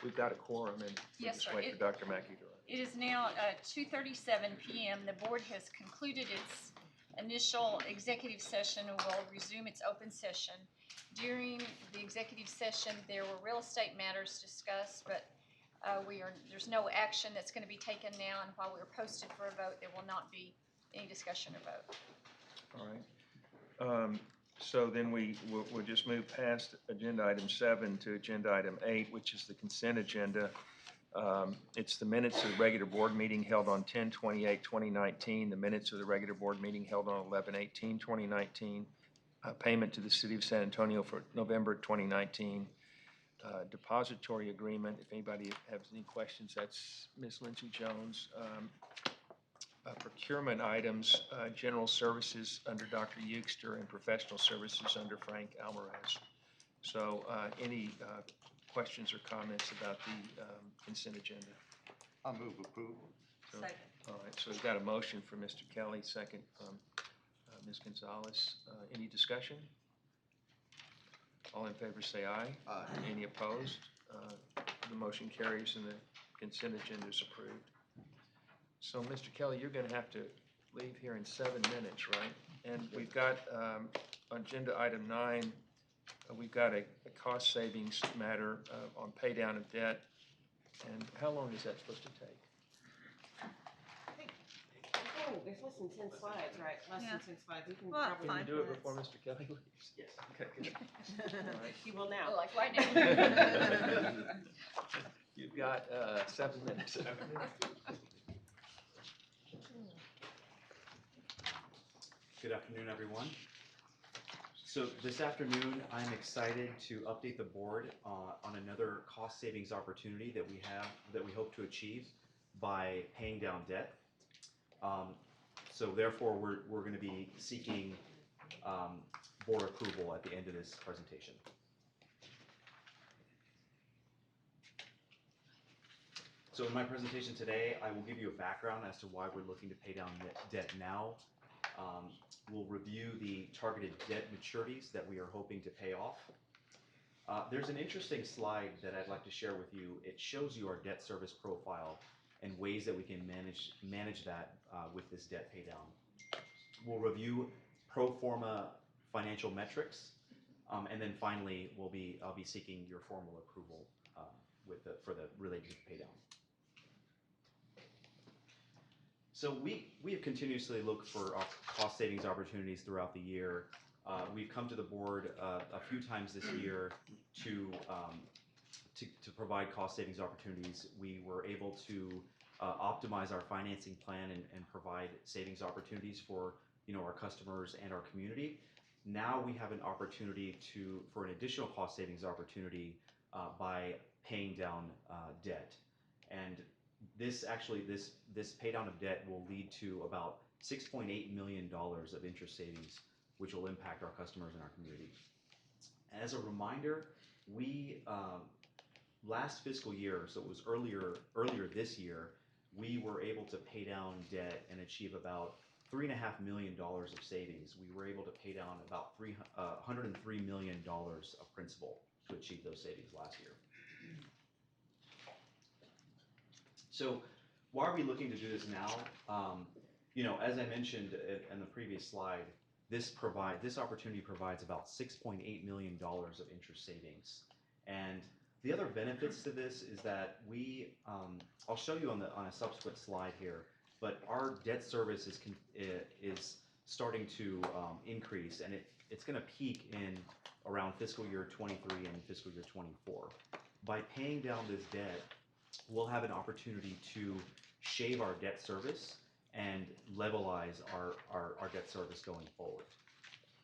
we've got a quorum and we Yes, just sir. wait for Dr. Mackey to run. It is now 2:37 PM. The board has concluded its initial executive session and will resume its open session. During the executive session, there were real estate matters discussed, but there's no action that's going to be taken now, and while we are posted for a vote, there will not be any discussion or vote. All right. So then we'll just move past agenda item 7 to agenda item 8, which is the consent agenda. It's the minutes of the regular board meeting held on 10/28/2019, the minutes of the regular board meeting held on 11/18/2019, payment to the city of San Antonio for November 2019, depository agreement. If anybody has any questions, that's Ms. Lindsay Jones. procurement items, general services under Dr. Euchster and professional services under Frank Alvarez. So any questions or comments about the consent agenda? I move approval. So, all right, so we've got a motion from Mr. Kelly, second from Ms. Gonzalez. Any discussion? All in favor say aye. Aye. Any opposed? The motion carries and the consent agenda is approved. So, Mr. Kelly, you're going to have to leave here in 7 minutes, right? And we've got, on agenda item 9, we've got a cost savings matter on pay down of debt. And how long is that supposed to take? Oh, there's less than 10 slides, right? Less than 10 slides. We can Well, probably. Can you do it before Mr. Kelly leaves? Yes. Okay, good. All right. You will now. Like right now. You've got 7 minutes. Good afternoon, everyone. So this afternoon, I'm excited to update the board on another cost savings opportunity that we hope to achieve by paying down debt. So therefore, we're going to be seeking board approval at the end of this presentation. So in my presentation today, I will give you a background as to why we're looking to pay down debt now. We'll review the targeted debt maturities that we are hoping to pay off. There's an interesting slide that I'd like to share with you. It shows you our debt service profile and ways that we can manage that with this debt pay down. We'll review pro forma financial metrics, and then finally I'll be seeking your formal approval for the related pay down. So we have continuously looked for cost savings opportunities throughout the year. We've come to the board a few times this year to provide cost savings opportunities. We were able to optimize our financing plan and provide savings opportunities for our customers and our community. Now we have an opportunity for an additional cost savings opportunity by paying down debt. And this pay down of debt will lead to about $6.8 million of interest savings, which will impact our customers and our community. As a reminder, we last fiscal year, so it was earlier this year, we were able to pay down debt and achieve about $3.5 million of savings. We were able to pay down about $103 million of principal to achieve those savings last year. So why are we looking to do this now? As I mentioned in the previous slide, this opportunity provides about $6.8 million of interest savings. And the other benefits to this is that I'll show you on a subsequent slide here, but our debt service is starting to increase, and it's going to peak in around fiscal year 23 and fiscal year 24. By paying down this debt, we'll have an opportunity to shave our debt service and levelize our debt service going forward.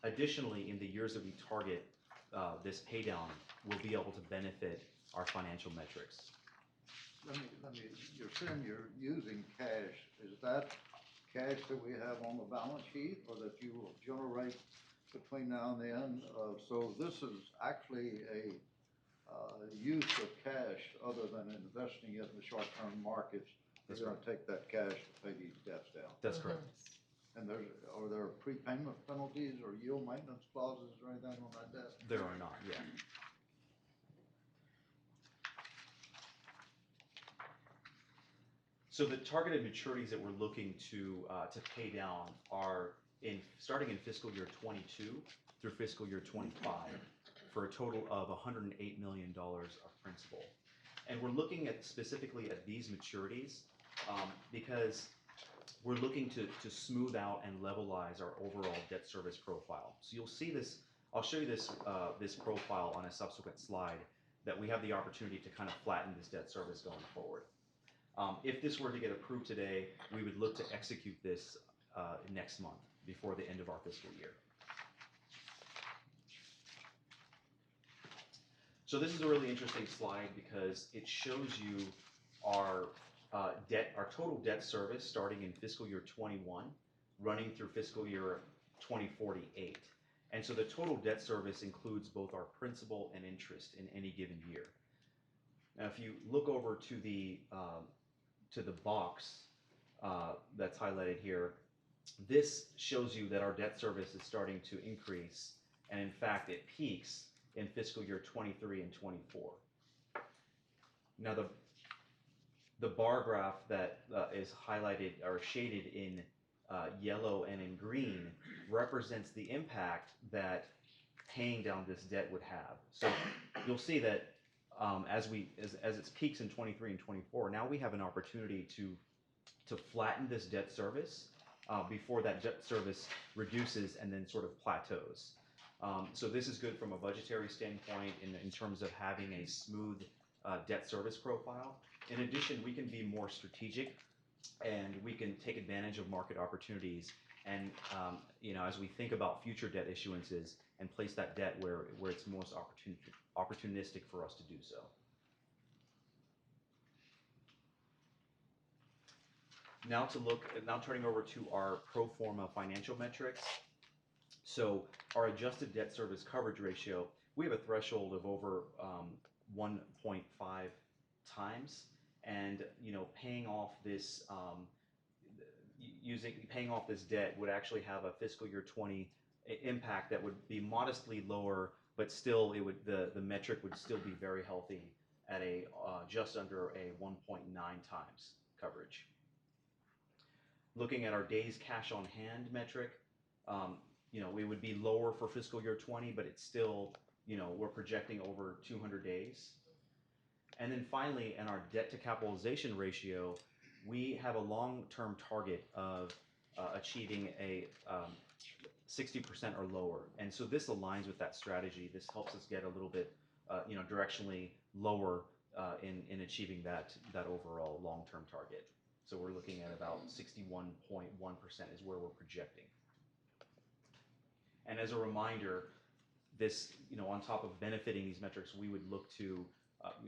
Additionally, in the years that we target this pay down, we'll be able to benefit our financial metrics. Let me, you're saying you're using cash. Is that cash that we have on the balance sheet or that you will generate between now and then? So this is actually a use of cash other than investing it in the short-term markets. They're going to take that cash to pay these debts down. That's correct. And are there prepayment penalties or yield maintenance clauses or anything on that debt? There are not, yeah. So the targeted maturities that we're looking to pay down are starting in fiscal year 22 through fiscal year 25 for a total of $108 million of principal. And we're looking specifically at these maturities because we're looking to smooth out and levelize our overall debt service profile. So you'll see this, I'll show you this profile on a subsequent slide, that we have the opportunity to kind of flatten this debt service going forward. If this were to get approved today, we would look to execute this next month before the end of our fiscal year. So this is a really interesting slide because it shows you our our total debt service starting in fiscal year 21, running through fiscal year 2048. And so the total debt service includes both our principal and interest in any given year. Now, if you look over to the box that's highlighted here, this shows you that our debt service is starting to increase, and in fact, it peaks in fiscal year 23 and 24. Now, the bar graph that is highlighted or shaded in yellow and in green represents the impact that paying down this debt would have. So you'll see that as it peaks in 23 and 24, now we have an opportunity to flatten this debt service before that debt service reduces and then sort of plateaus. So this is good from a budgetary standpoint in terms of having a smooth debt service profile. In addition, we can be more strategic and we can take advantage of market opportunities and as we think about future debt issuances and place that debt where it's most opportunistic for us to do so. Now turning over to our pro forma financial metrics. So our adjusted debt service coverage ratio, we have a threshold of over 1.5 times, and paying off this debt would actually have a fiscal year 20 impact that would be modestly lower, but still the metric would still be very healthy at a just under a 1.9 times coverage. Looking at our days cash on hand metric, we would be lower for fiscal year 20, but it's still, we're projecting over 200 days. And then finally, in our debt to capitalization ratio, we have a long-term target of achieving a 60% or lower. And so this aligns with that strategy. This helps us get a little bit, directionally lower in achieving that overall long-term target. So we're looking at about 61.1% is where we're projecting. And as a reminder, this, on top of benefiting these metrics, we would look to,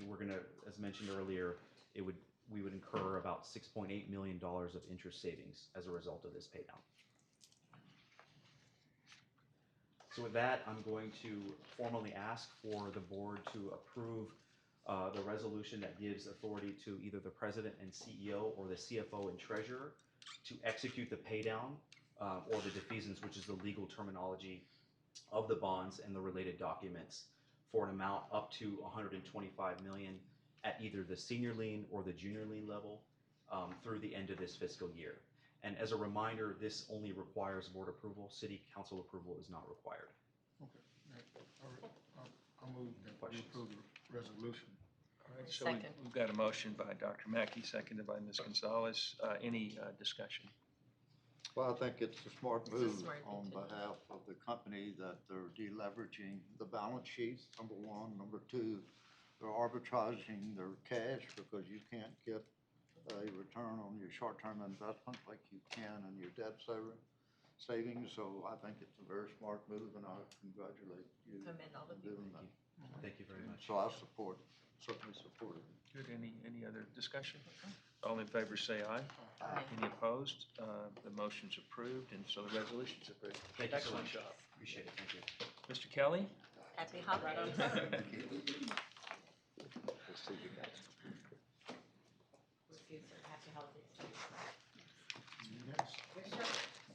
we're going to, as mentioned earlier, we would incur about $6.8 million of interest savings as a result of this paydown. So with that, I'm going to formally ask for the board to approve the resolution that gives authority to either the president and CEO or the CFO and treasurer to execute the paydown or the defeasance, which is the legal terminology of the bonds and the related documents, for an amount up to $125 million at either the senior lien or the junior lien level through the end of this fiscal year. And as a reminder, this only requires board approval. City council approval is not required. Okay. All right. I'll move that we approve the resolution. All right, so we've got a motion by Dr. Mackey, seconded by Ms. Gonzalez. Any discussion? Well, I think it's a smart move on behalf of the company that they're deleveraging the balance sheets, number one. Number two, they're arbitraging their cash because you can't get a return on your short-term investment like you can on your debt savings. So I think it's a very smart move, and I congratulate you on doing that. Thank you very much. So I certainly support it. Good. Any other discussion? All in favor say aye. Aye. Any opposed? The motion's approved, and so the resolution's approved. Thank you so Excellent much. job. Appreciate it. Thank you. Mr. Kelly? Happy holidays. Happy holidays.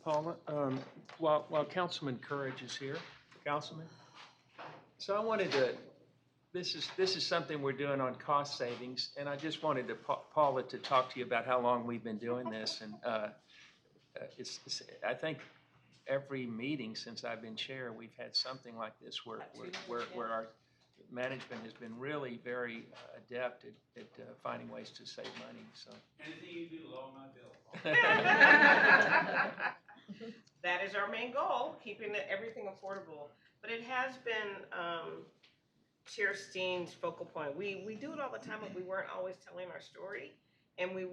Paula, while Councilman Courage is here, Councilman, so I wanted to, this is something we're doing on cost savings, and I just wanted to, Paula, to talk to you about how long we've been doing this, and I think every meeting since I've been chair, we've had something like this where our management has been really very adept at finding ways to save money. So anything you do to lower my bill. That is our main goal, keeping everything affordable. But it has been Chair Steen's focal point. We do it all the time, but we weren't always telling our story, and we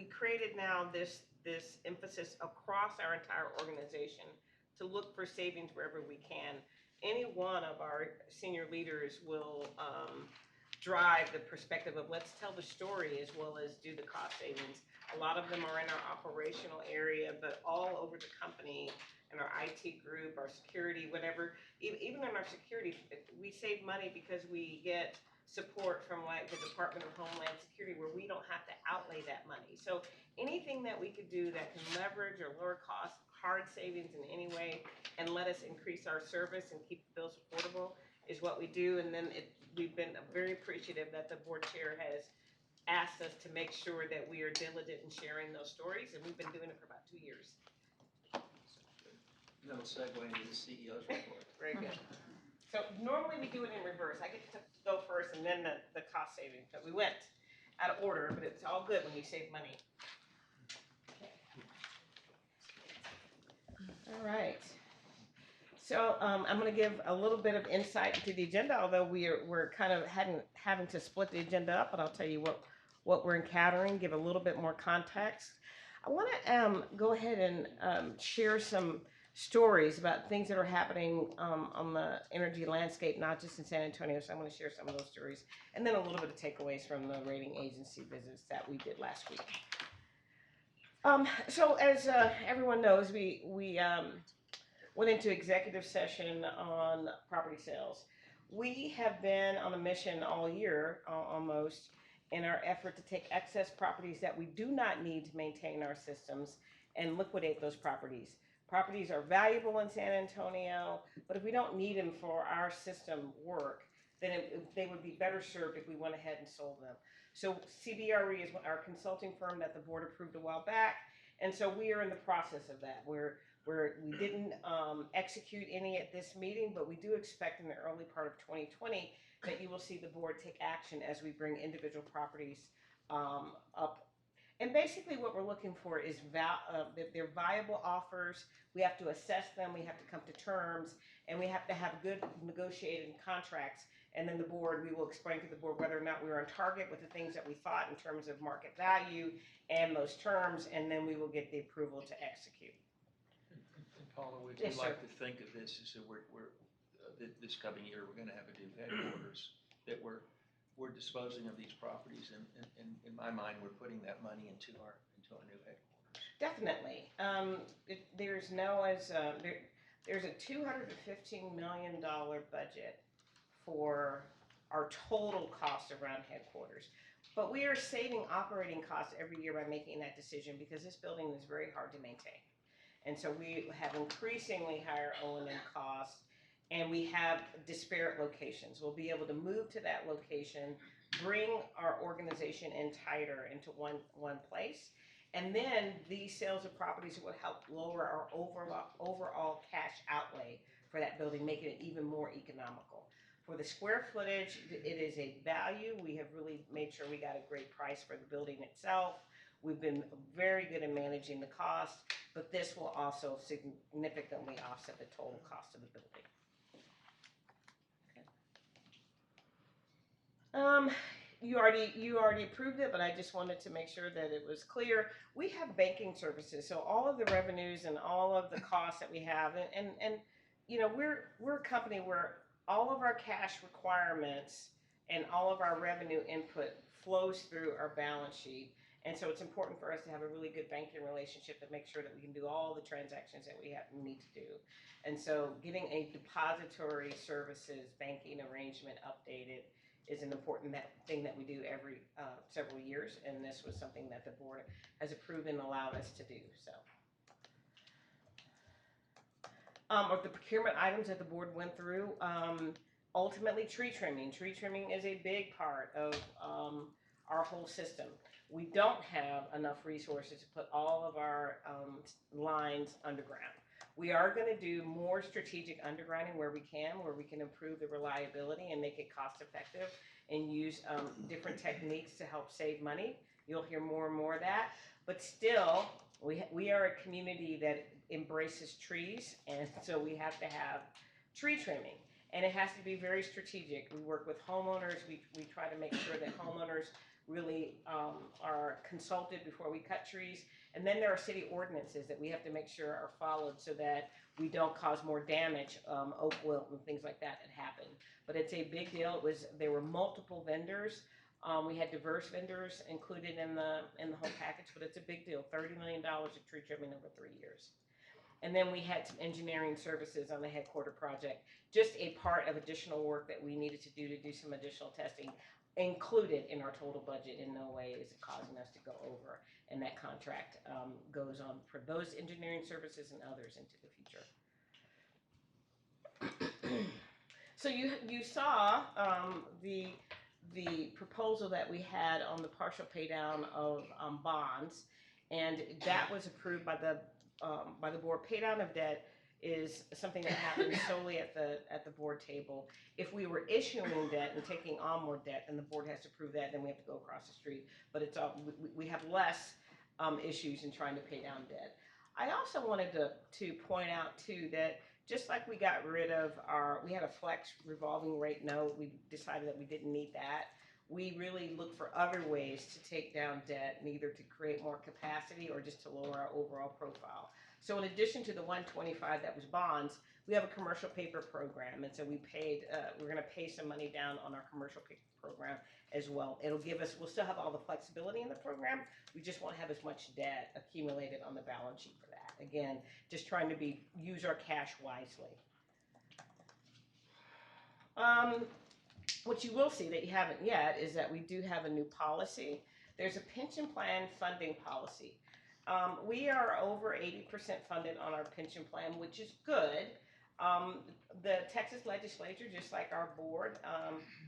created now this emphasis across our entire organization to look for savings wherever we can. Any one of our senior leaders will drive the perspective of let's tell the story as well as do the cost savings. A lot of them are in our operational area, but all over the company, in our IT group, our security, whatever. Even in our security, we save money because we get support from like the Department of Homeland Security where we don't have to outlay that money. So anything that we could do that can leverage or lower cost, hard savings in any way, and let us increase our service and keep the bills affordable is what we do. And then we've been very appreciative that the board chair has asked us to make sure that we are diligent in sharing those stories, and we've been doing it for about 2 years. That'll segue into the CEO's report. Very good. So normally we do it in reverse. I get to go first and then the cost savings, but we went out of order, but it's all good when you save money. All right. So I'm going to give a little bit of insight into the agenda, although we're kind of having to split the agenda up, but I'll tell you what we're encountering, give a little bit more context. I want to go ahead and share some stories about things that are happening on the energy landscape, not just in San Antonio. So I'm going to share some of those stories, and then a little bit of takeaways from the rating agency visits that we did last week. So as everyone knows, we went into executive session on property sales. We have been on a mission all year, almost, in our effort to take excess properties that we do not need to maintain our systems and liquidate those properties. Properties are valuable in San Antonio, but if we don't need them for our system work, then they would be better served if we went ahead and sold them. So CBRE is our consulting firm that the board approved a while back, and so we are in the process of that. We didn't execute any at this meeting, but we do expect in the early part of 2020 that you will see the board take action as we bring individual properties up. And basically what we're looking for is they're viable offers. We have to assess them, we have to come to terms, and we have to have good negotiated contracts. And then we will explain to the board whether or not we're on target with the things that we thought in terms of market value and those terms, and then we will get the approval to execute. And Paula, we Yes, like sir. to think of this as this coming year, we're going to have a new headquarters, that we're disposing of these properties, and in my mind, we're putting that money into our new headquarters. Definitely. There's a $215 million budget for our total cost around headquarters. But we are saving operating costs every year by making that decision because this building is very hard to maintain. And so we have increasingly higher O&M costs, and we have disparate locations. We'll be able to move to that location, bring our organization in tighter into one place, and then these sales of properties will help lower our overall cash outlay for that building, making it even more economical. For the square footage, it is a value. We have really made sure we got a great price for the building itself. We've been very good in managing the cost, but this will also significantly offset the total cost of the building. You already approved it, but I just wanted to make sure that it was clear. We have banking services, so all of the revenues and all of the costs that we have, and you know, we're a company where all of our cash requirements and all of our revenue input flows through our balance sheet. And so it's important for us to have a really good banking relationship to make sure that we can do all the transactions that we need to do. And so getting a depository services banking arrangement updated is an important thing that we do every several years, and this was something that the board has approved and allowed us to do. So, of the procurement items that the board went through, ultimately tree trimming. Tree trimming is a big part of our whole system. We don't have enough resources to put all of our lines underground. We are going to do more strategic undergrounding where we can improve the reliability and make it cost effective and use different techniques to help save money. You'll hear more and more of that. But still, we are a community that embraces trees, and so we have to have tree trimming. And it has to be very strategic. We work with homeowners. We try to make sure that homeowners really are consulted before we cut trees. And then there are city ordinances that we have to make sure are followed so that we don't cause more damage, oak wilt and things like that happen. But it's a big deal. There were multiple vendors. We had diverse vendors included in the whole package, but it's a big deal. $30 million of tree trimming over 3 years. And then we had some engineering services on the headquarter project, just a part of additional work that we needed to do some additional testing, included in our total budget. In no way is it causing us to go over, and that contract goes on for those engineering services and others into the future. So you saw the proposal that we had on the partial pay down of bonds, and that was approved by the board. Pay down of debt is something that happens solely at the board table. If we were issuing debt and taking on more debt, then the board has to approve that. Then we have to go across the street. But it's we have less issues in trying to pay down debt. I also wanted to point out too that just like we got rid of we had a flex revolving rate note. We decided that we didn't need that. We really look for other ways to take down debt, either to create more capacity or just to lower our overall profile. So in addition to the 125 that was bonds, we have a commercial paper program, and so we're going to pay some money down on our commercial paper program as well. We'll still have all the flexibility in the program. We just won't have as much debt accumulated on the balance sheet for that. Again, just trying to use our cash wisely. What you will see that you haven't yet is that we do have a new policy. There's a pension plan funding policy. We are over 80% funded on our pension plan, which is good. The Texas legislature, just like our board,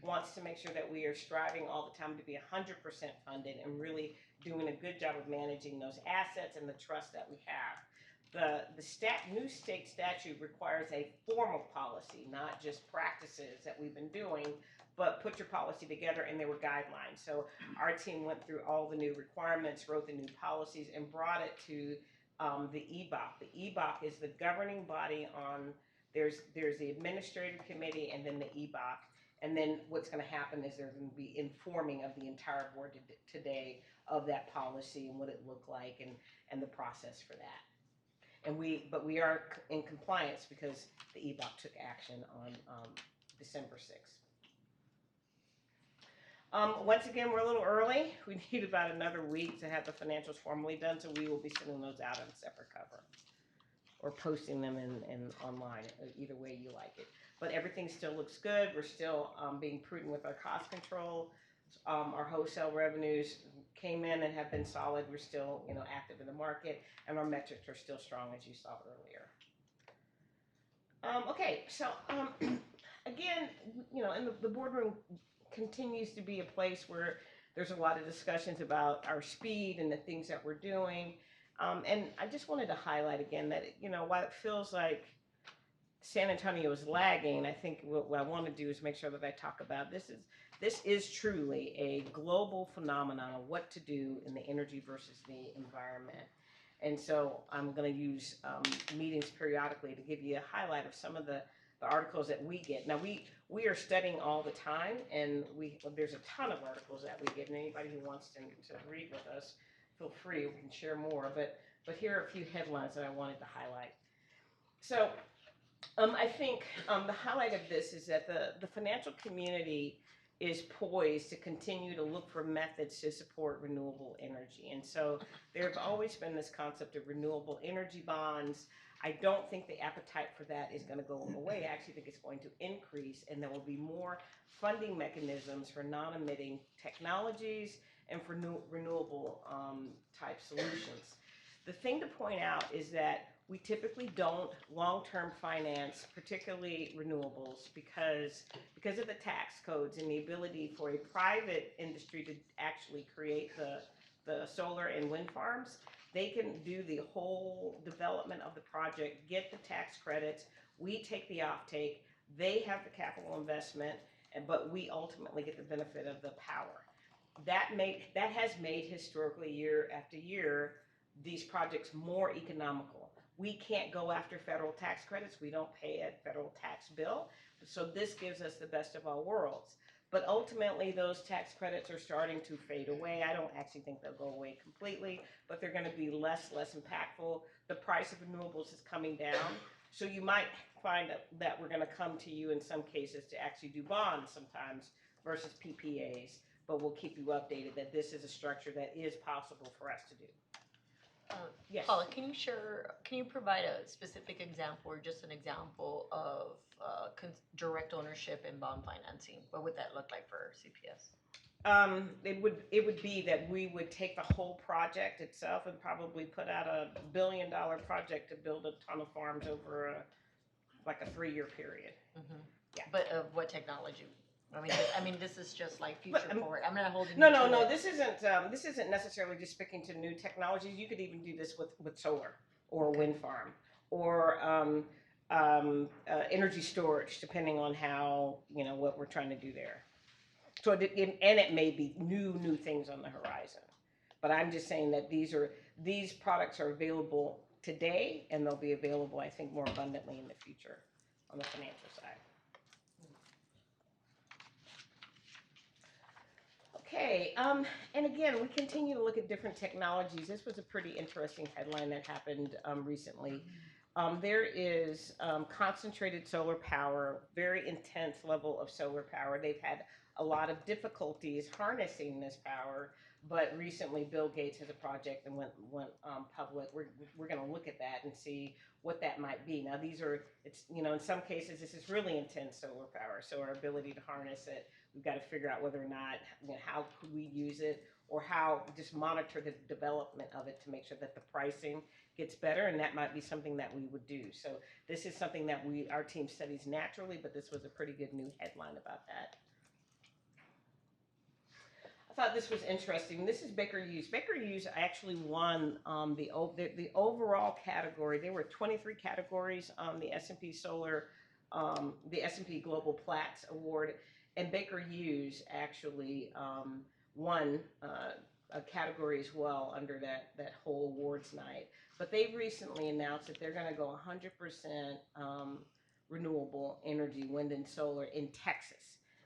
wants to make sure that we are striving all the time to be 100% funded and really doing a good job of managing those assets and the trust that we have. The new state statute requires a formal policy, not just practices that we've been doing, but put your policy together, and there were guidelines. So our team went through all the new requirements, wrote the new policies, and brought it to the EBOC. The EBOC is the governing body on, there's the administrative committee and then the EBOC. And then what's going to happen is they're going to be informing of the entire board today of that policy and what it looked like and the process for that. But we are in compliance because the EBOC took action on December 6th. Once again, we're a little early. We need about another week to have the financials formally done, so we will be sending those out in a separate cover or posting them in online, either way you like it. But everything still looks good. We're still being prudent with our cost control. Our wholesale revenues came in and have been solid. We're still, active in the market, and our metrics are still strong, as you saw earlier. Okay, so again, in the boardroom continues to be a place where there's a lot of discussions about our speed and the things that we're doing. And I just wanted to highlight again that, while it feels like San Antonio is lagging, I think what I want to do is make sure that I talk about this is truly a global phenomenon of what to do in the energy versus the environment. And so I'm going to use meetings periodically to give you a highlight of some of the articles that we get. Now, we are studying all the time, and there's a ton of articles that we get, and anybody who wants to read with us, feel free, we can share more. But here are a few headlines that I wanted to highlight. So I think the highlight of this is that the financial community is poised to continue to look for methods to support renewable energy. And so there have always been this concept of renewable energy bonds. I don't think the appetite for that is going to go away. I actually think it's going to increase, and there will be more funding mechanisms for non-emitting technologies and for renewable type solutions. The thing to point out is that we typically don't long-term finance, particularly renewables, because of the tax codes and the ability for a private industry to actually create the solar and wind farms. They can do the whole development of the project, get the tax credits, we take the offtake, they have the capital investment, but we ultimately get the benefit of the power. That has made historically, year after year, these projects more economical. We can't go after federal tax credits. We don't pay a federal tax bill. So this gives us the best of all worlds. But ultimately, those tax credits are starting to fade away. I don't actually think they'll go away completely, but they're going to be less impactful. The price of renewables is coming down. So you might find that we're going to come to you in some cases to actually do bonds sometimes versus PPAs. But we'll keep you updated that this is a structure that is possible for us to do. Yes. Paula, can you provide a specific example or just an example of direct ownership and bond financing? What would that look like for CPS? It would be that we would take the whole project itself and probably put out $1 billion project to build a ton of farms over like a 3-year period. Mm-hmm. Yeah. But of what technology? I mean, this is just like future forward. I'm not holding. No. This isn't necessarily just speaking to new technologies. You could even do this with solar or a wind farm or energy storage, depending on how what we're trying to do there. So it may be new things on the horizon, but I'm just saying that these products are available today, and they'll be available, I think, more abundantly in the future on the financial side. Okay, and again, we continue to look at different technologies. This was a pretty interesting headline that happened recently. There is concentrated solar power, very intense level of solar power. They've had a lot of difficulties harnessing this power, but recently Bill Gates has a project and went public. We're going to look at that and see what that might be. Now in some cases this is really intense solar power, so our ability to harness it, we've got to figure out whether or not, how could we use it, or how just monitor the development of it to make sure that the pricing gets better, and that might be something that we would do. So this is something that our team studies naturally, but this was a pretty good new headline about that. I thought this was interesting. This is Baker Hughes. Baker Hughes actually won the overall category. There were 23 categories on the S&P Solar, the S&P Global Platts Award, and Baker Hughes actually won a category as well under that whole awards night. But they've recently announced that they're going to go 100% renewable energy, wind and solar in Texas.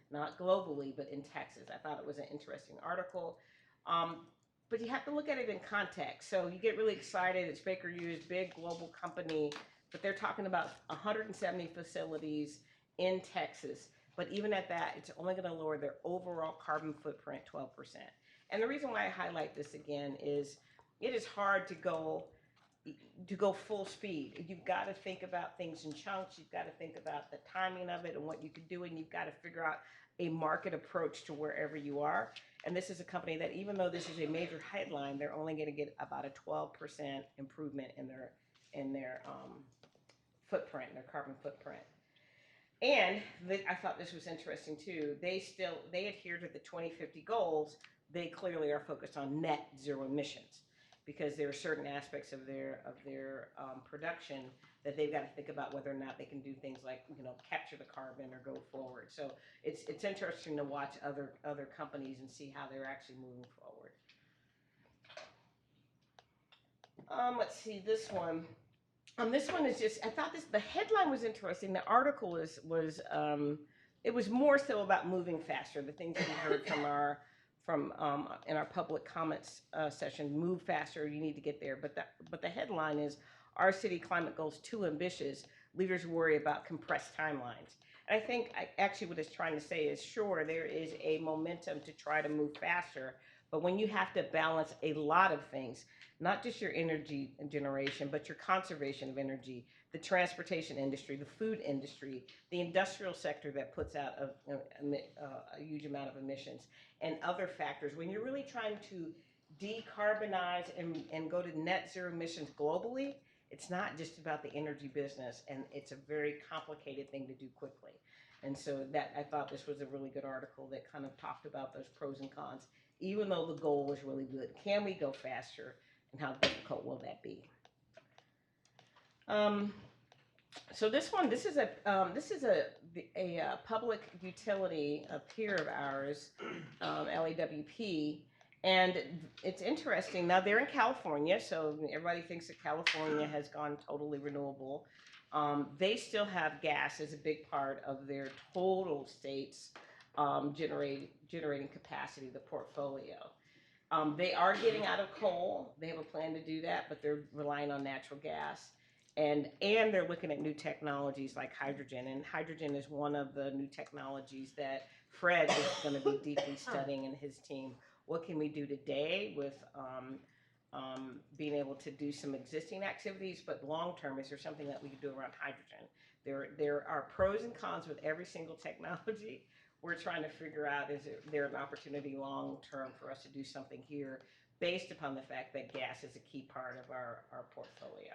Not globally, but in Texas. I thought it was an interesting article. But you have to look at it in context. So you get really excited. It's Baker Hughes, big global company, but they're talking about 170 facilities in Texas. But even at that, it's only going to lower their overall carbon footprint 12%. And the reason why I highlight this again is it is hard to go full speed. You've got to think about things in chunks. You've got to think about the timing of it and what you could do, and you've got to figure out a market approach to wherever you are. And this is a company that, even though this is a major headline, they're only going to get about a 12% improvement in their footprint, their carbon footprint. And I thought this was interesting too. They adhere to the 2050 goals. They clearly are focused on net zero emissions, because there are certain aspects of their production that they've got to think about whether or not they can do things like capture the carbon or go forward. So it's interesting to watch other companies and see how they're actually moving forward. Let's see this one. This one is just, I thought the headline was interesting. The article was it was more so about moving faster. The things that we heard in our public comments session, move faster, you need to get there. But the headline is, our city climate goals too ambitious, leaders worry about compressed timelines. And I think actually what it's trying to say is, sure, there is a momentum to try to move faster, but when you have to balance a lot of things, not just your energy generation, but your conservation of energy, the transportation industry, the food industry, the industrial sector that puts out a huge amount of emissions, and other factors. When you're really trying to decarbonize and go to net zero emissions globally, it's not just about the energy business, and it's a very complicated thing to do quickly. And so I thought this was a really good article that kind of talked about those pros and cons, even though the goal was really good. Can we go faster, and how difficult will that be? So this is a public utility, a peer of ours, LAWP, and it's interesting. Now they're in California, so everybody thinks that California has gone totally renewable. They still have gas as a big part of their total state's generating capacity, the portfolio. They are getting out of coal. They have a plan to do that, but they're relying on natural gas. And they're looking at new technologies like hydrogen. And hydrogen is one of the new technologies that Fred is going to be deeply studying in his team. What can we do today with being able to do some existing activities, but long term, is there something that we can do around hydrogen? There are pros and cons with every single technology. We're trying to figure out, is there an opportunity long term for us to do something here based upon the fact that gas is a key part of our portfolio.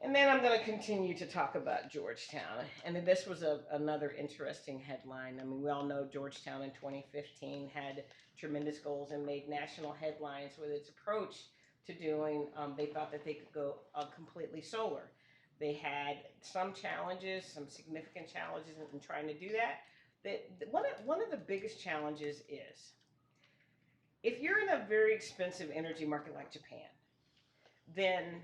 And then I'm going to continue to talk about Georgetown. And then this was another interesting headline. I mean, we all know Georgetown in 2015 had tremendous goals and made national headlines with its approach to doing, they thought that they could go completely solar. They had some challenges, some significant challenges in trying to do that. One of the biggest challenges is, if you're in a very expensive energy market like Japan, then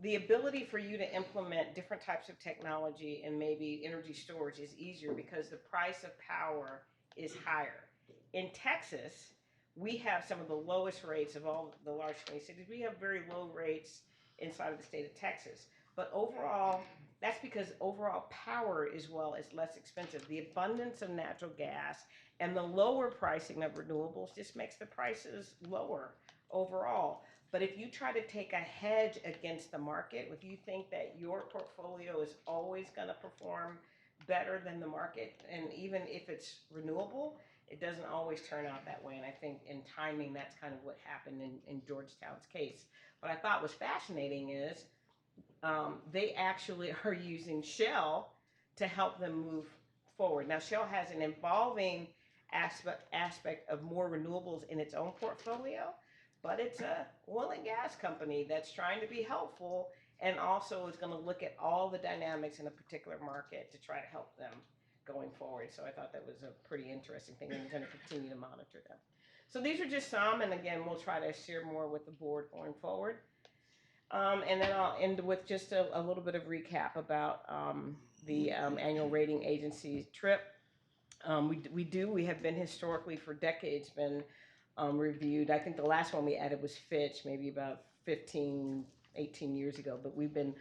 the ability for you to implement different types of technology and maybe energy storage is easier because the price of power is higher. In Texas, we have some of the lowest rates of all the large 20 cities. We have very low rates inside of the state of Texas. But overall, that's because overall power as well is less expensive. The abundance of natural gas and the lower pricing of renewables just makes the prices lower overall. But if you try to take a hedge against the market, if you think that your portfolio is always going to perform better than the market, and even if it's renewable, it doesn't always turn out that way. And I think in timing, that's kind of what happened in Georgetown's case. What I thought was fascinating is they actually are using Shell to help them move forward. Now, Shell has an evolving aspect of more renewables in its own portfolio, but it's a oil and gas company that's trying to be helpful and also is going to look at all the dynamics in a particular market to try to help them going forward. So I thought that was a pretty interesting thing, and we're going to continue to monitor them. So these are just some, and again, we'll try to share more with the board going forward. And then I'll end with just a little bit of recap about the annual rating agency trip. We have been historically for decades been reviewed. I think the last one we added was Fitch, maybe about 15, 18 years ago, but we've been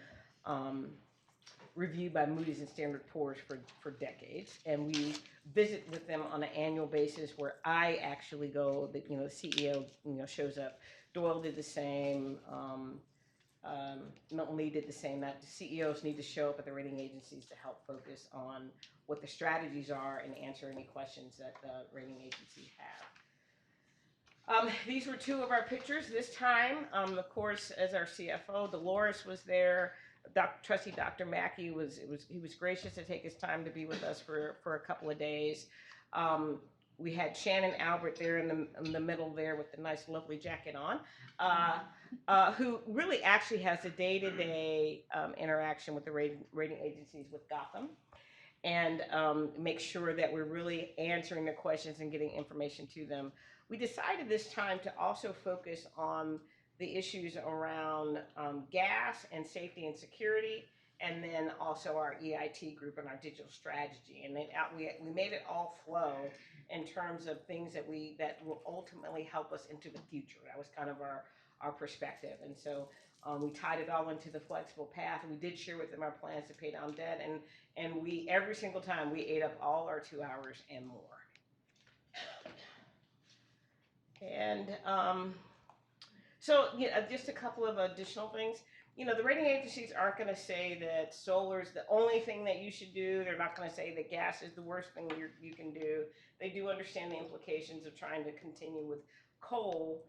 reviewed by Moody's and Standard & Poor's for decades, and we visit with them on an annual basis where I actually go, the CEO shows up. Doyle did the same, Milton Lee did the same. That the CEOs need to show up at the rating agencies to help focus on what the strategies are and answer any questions that the rating agencies have. These were two of our pictures this time. Of course, as our CFO, Dolores was there. Trustee Dr. Mackey he was gracious to take his time to be with us for a couple of days. We had Shannon Albert there in the middle there with the nice, lovely jacket on, who really actually has a day-to-day interaction with the rating agencies with Gotham, and make sure that we're really answering their questions and getting information to them. We decided this time to also focus on the issues around gas and safety and security, and then also our EIT group and our digital strategy. And then we made it all flow in terms of things that will ultimately help us into the future. That was kind of our perspective. And so we tied it all into the flexible path. We did share with them our plans to pay down debt, and we every single time we ate up all our 2 hours and more. And so just a couple of additional things. The rating agencies aren't going to say that solar is the only thing that you should do. They're not going to say that gas is the worst thing you can do. They do understand the implications of trying to continue with coal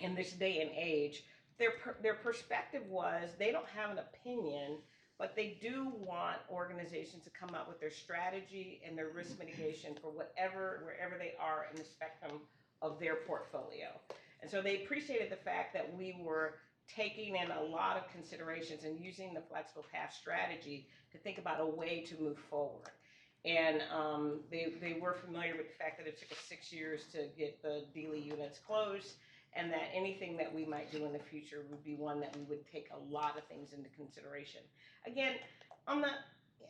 in this day and age. Their perspective was they don't have an opinion, but they do want organizations to come up with their strategy and their risk mitigation for wherever they are in the spectrum of their portfolio. And so they appreciated the fact that we were taking in a lot of considerations and using the flexible path strategy to think about a way to move forward. And they were familiar with the fact that it took us 6 years to get the Dealey units closed, and that anything that we might do in the future would be one that we would take a lot of things into consideration. Again,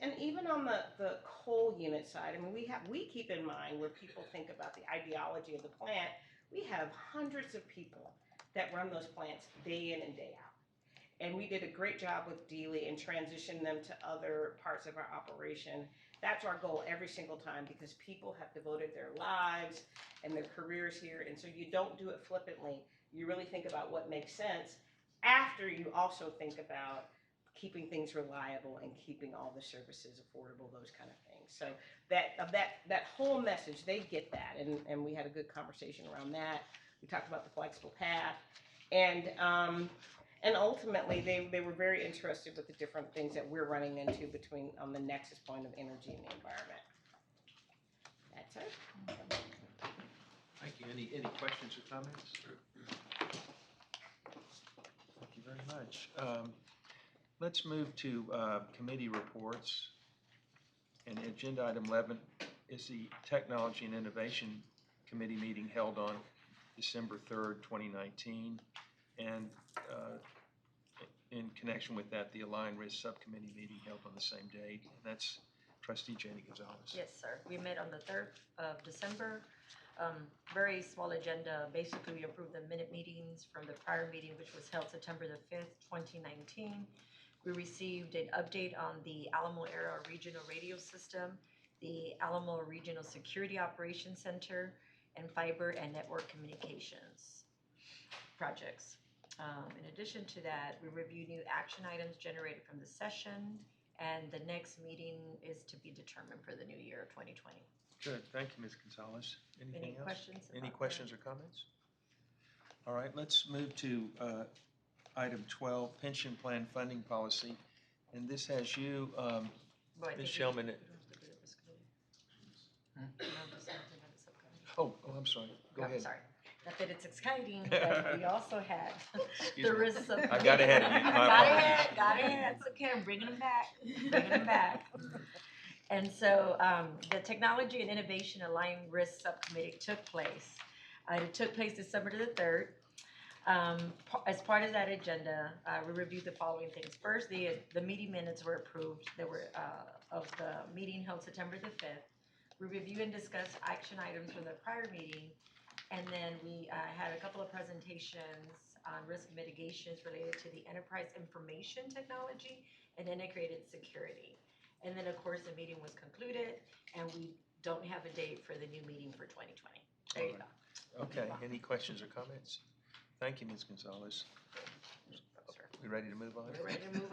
And even on the coal unit side, I mean, we keep in mind where people think about the ideology of the plant, we have hundreds of people that run those plants day in and day out. And we did a great job with Dealey and transitioned them to other parts of our operation. That's our goal every single time, because people have devoted their lives and their careers here. And so you don't do it flippantly. You really think about what makes sense after you also think about keeping things reliable and keeping all the services affordable, those kind of things. So that whole message, they get that. And we had a good conversation around that. We talked about the flexible path. And ultimately, they were very interested with the different things that we're running into between on the nexus point of energy and the environment. That's it. Thank you. Any questions or comments? Thank you very much. Let's move to committee reports. And agenda item 11 is the Technology and Innovation Committee meeting held on December 3rd, 2019. And in connection with that, the Aligned Risk Subcommittee meeting held on the same date. And that's Trustee Janie Gonzalez. Yes, sir. We met on the 3rd of December. Very small agenda. Basically, we approved the minute meetings from the prior meeting, which was held September the 5th, 2019. We received an update on the Alamo Area Regional Radio System, the Alamo Regional Security Operations Center, and fiber and network communications projects. In addition to that, we reviewed new action items generated from the session, and the next meeting is to be determined for the new year of 2020. Good. Thank you, Ms. Gonzalez. Anything else? Questions? Any questions or comments? All right, let's move to item 12, pension plan funding policy. And this has you, Ms. Shellman. Oh, I'm sorry. Go ahead. Sorry. Not that it's exciting, but we also had the risk of. I got ahead of you. Got ahead. It's okay. I'm bringing them back. And so the Technology and Innovation Aligned Risk Subcommittee took place. It took place December the 3rd. As part of that agenda, we reviewed the following things. First, the meeting minutes were approved. There were of the meeting held September the 5th. We reviewed and discussed action items from the prior meeting. And then we had a couple of presentations on risk mitigations related to the enterprise information technology and integrated security. And then, of course, the meeting was concluded, and we don't have a date for the new meeting for 2020. There you go. Okay. Any questions or comments? Thank you, Ms. Gonzalez. We ready to move on? We're ready to move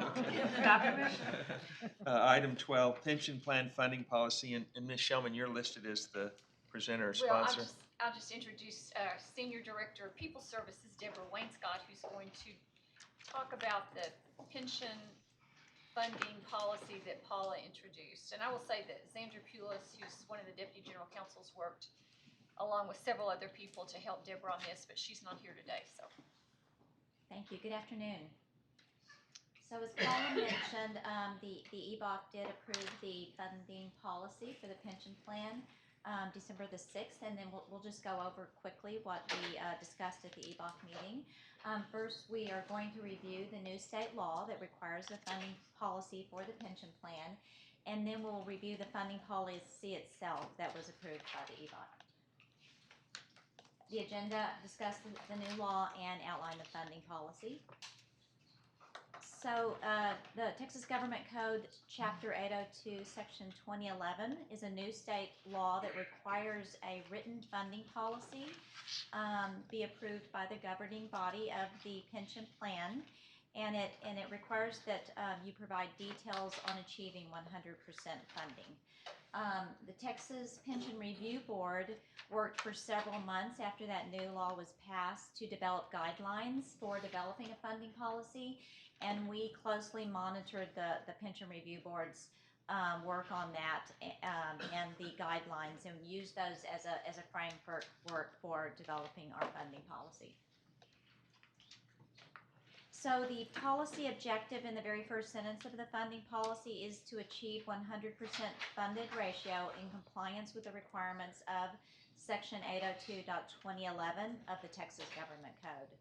on. Item 12, pension plan funding policy. And Ms. Shellman, you're listed as the presenter or sponsor. I'll just introduce Senior Director of People Services, Deborah Wainscott, who's going to talk about the pension funding policy that Paula introduced. And I will say that Xandra Pulis, who's one of the Deputy General Counsels, worked along with several other people to help Deborah on this, but she's not here today. So, thank you. Good afternoon. So as Paula mentioned, the EBOC did approve the funding policy for the pension plan December the 6th, and then we'll just go over quickly what we discussed at the EBOC meeting. First, we are going to review the new state law that requires the funding policy for the pension plan, and then we'll review the funding policy itself that was approved by the EBOC. The agenda discussed the new law and outlined the funding policy. So the Texas Government Code, Chapter 802, Section 2011, is a new state law that requires a written funding policy be approved by the governing body of the pension plan, and it requires that you provide details on achieving 100% funding. The Texas Pension Review Board worked for several months after that new law was passed to develop guidelines for developing a funding policy, and we closely monitored the Pension Review Board's work on that and the guidelines, and used those as a framework for developing our funding policy. So the policy objective in the very first sentence of the funding policy is to achieve 100% funded ratio in compliance with the requirements of Section 802.2011 of the Texas Government Code.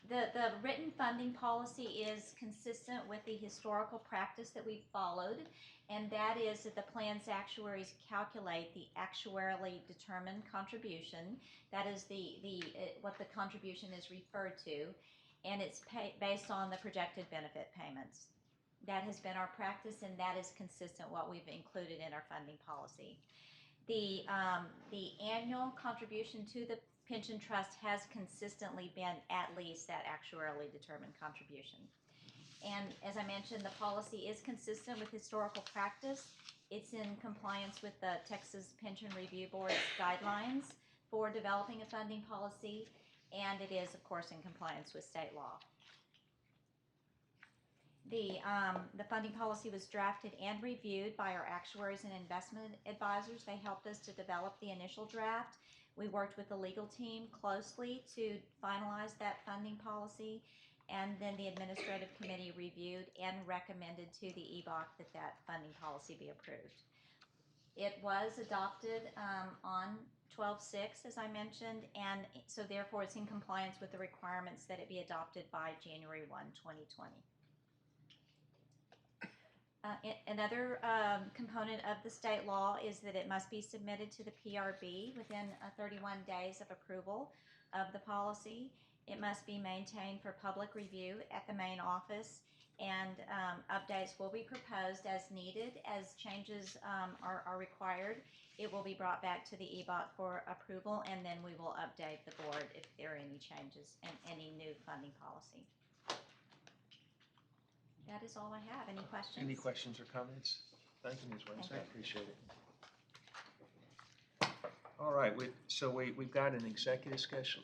The written funding policy is consistent with the historical practice that we've followed, and that is that the plan's actuaries calculate the actuarially determined contribution. That is what the contribution is referred to, and it's based on the projected benefit payments. That has been our practice, and that is consistent what we've included in our funding policy. The annual contribution to the pension trust has consistently been at least that actuarially determined contribution. And as I mentioned, the policy is consistent with historical practice. It's in compliance with the Texas Pension Review Board's guidelines for developing a funding policy, and it is, of course, in compliance with state law. The funding policy was drafted and reviewed by our actuaries and investment advisors. They helped us to develop the initial draft. We worked with the legal team closely to finalize that funding policy, and then the administrative committee reviewed and recommended to the EBOC that that funding policy be approved. It was adopted on 12/6, as I mentioned, and so therefore it's in compliance with the requirements that it be adopted by January 1, 2020. Another component of the state law is that it must be submitted to the PRB within 31 days of approval of the policy. It must be maintained for public review at the main office, and updates will be proposed as needed. As changes are required, it will be brought back to the EBOC for approval, and then we will update the board if there are any changes and any new funding policy. That is all I have. Any questions? Any questions or comments? Thank you, Ms. Williams. I appreciate it. All right, we've got an executive session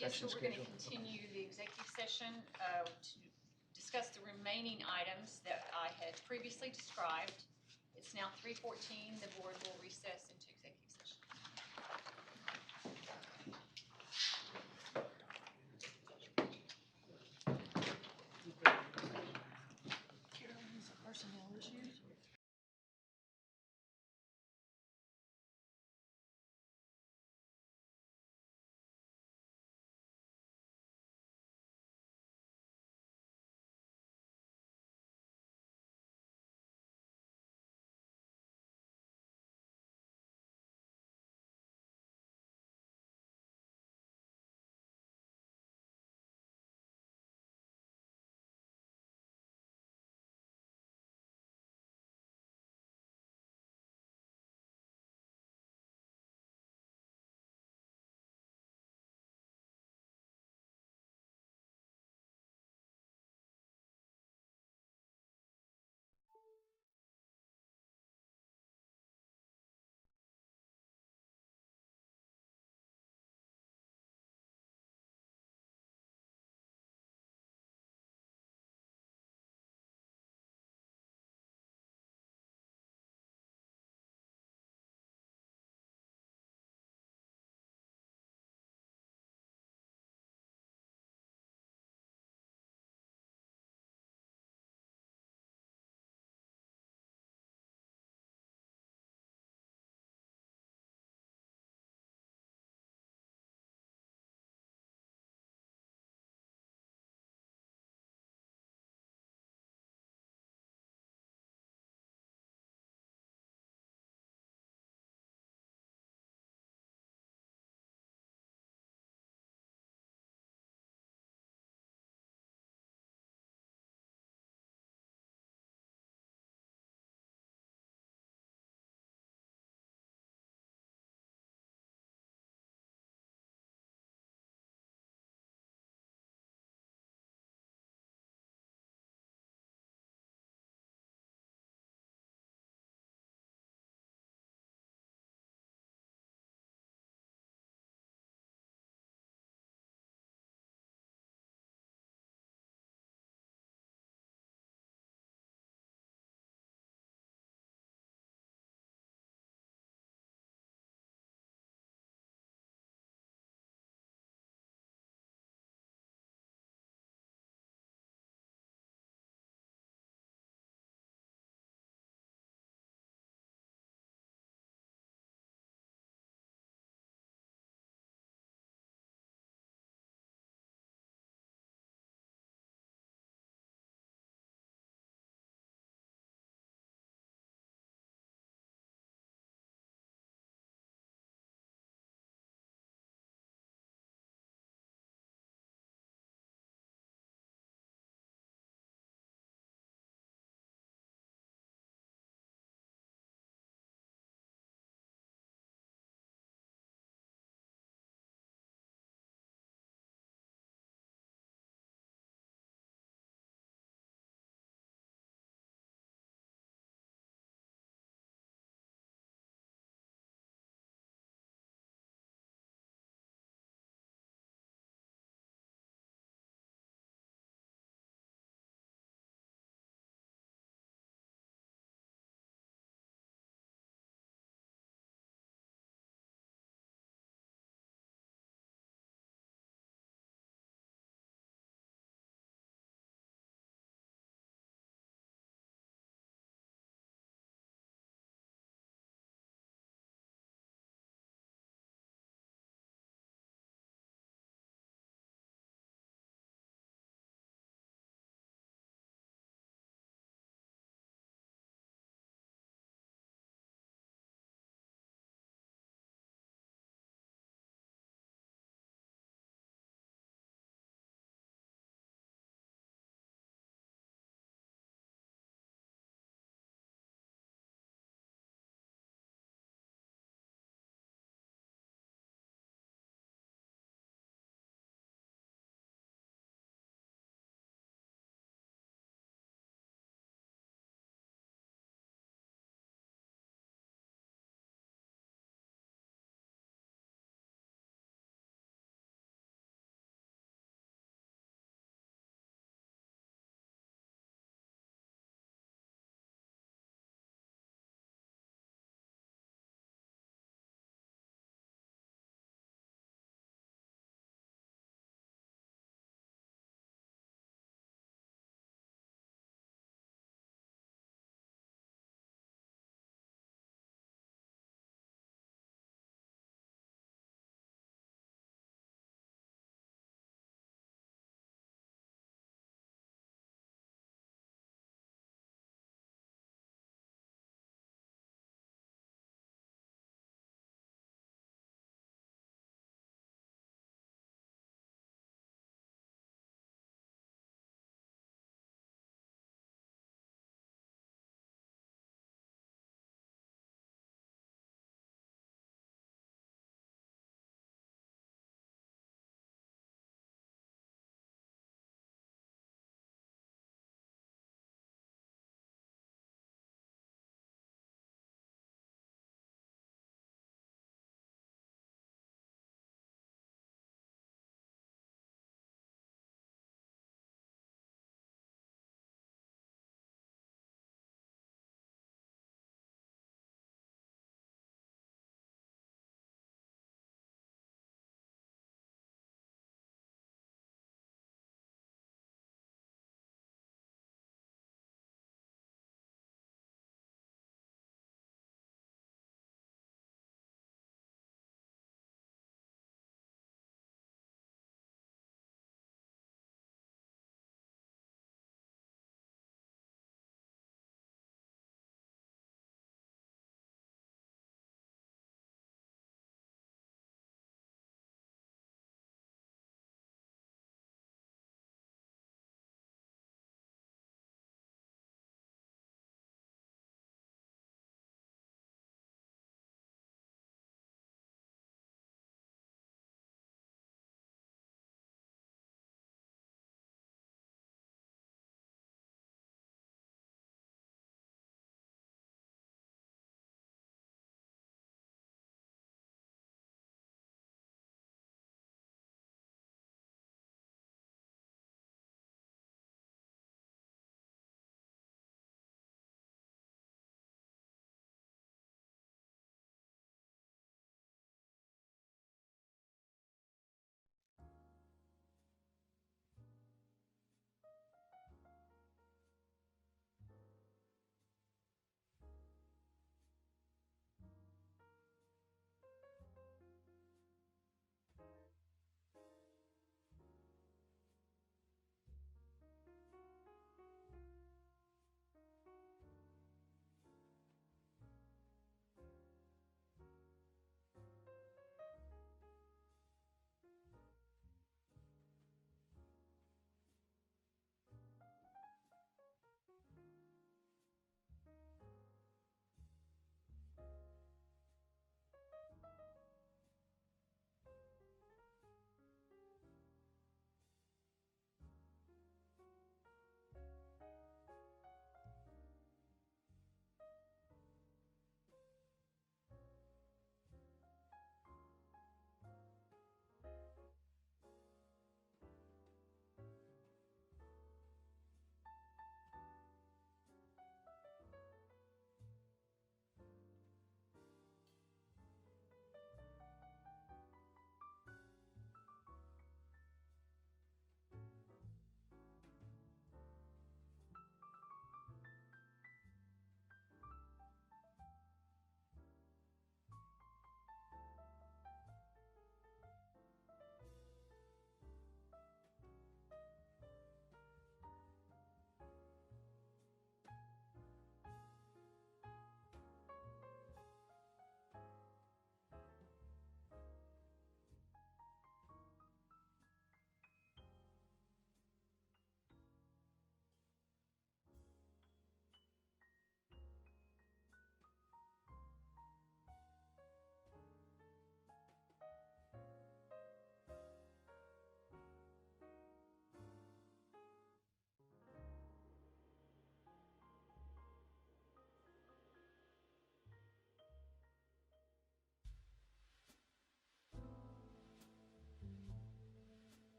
Yes, so we're going to scheduled. continue the executive session to discuss the remaining items that I had previously described. It's now 3:14. The board will recess into executive session. Carolyn's personnel issues.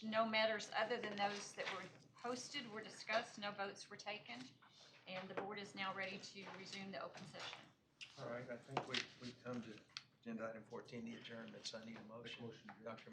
no matters other than those that were posted were discussed, no votes were taken, and the board is now ready to resume the open session. All right, I think we've come to agenda item 14, the adjournment, so I need a motion. Dr.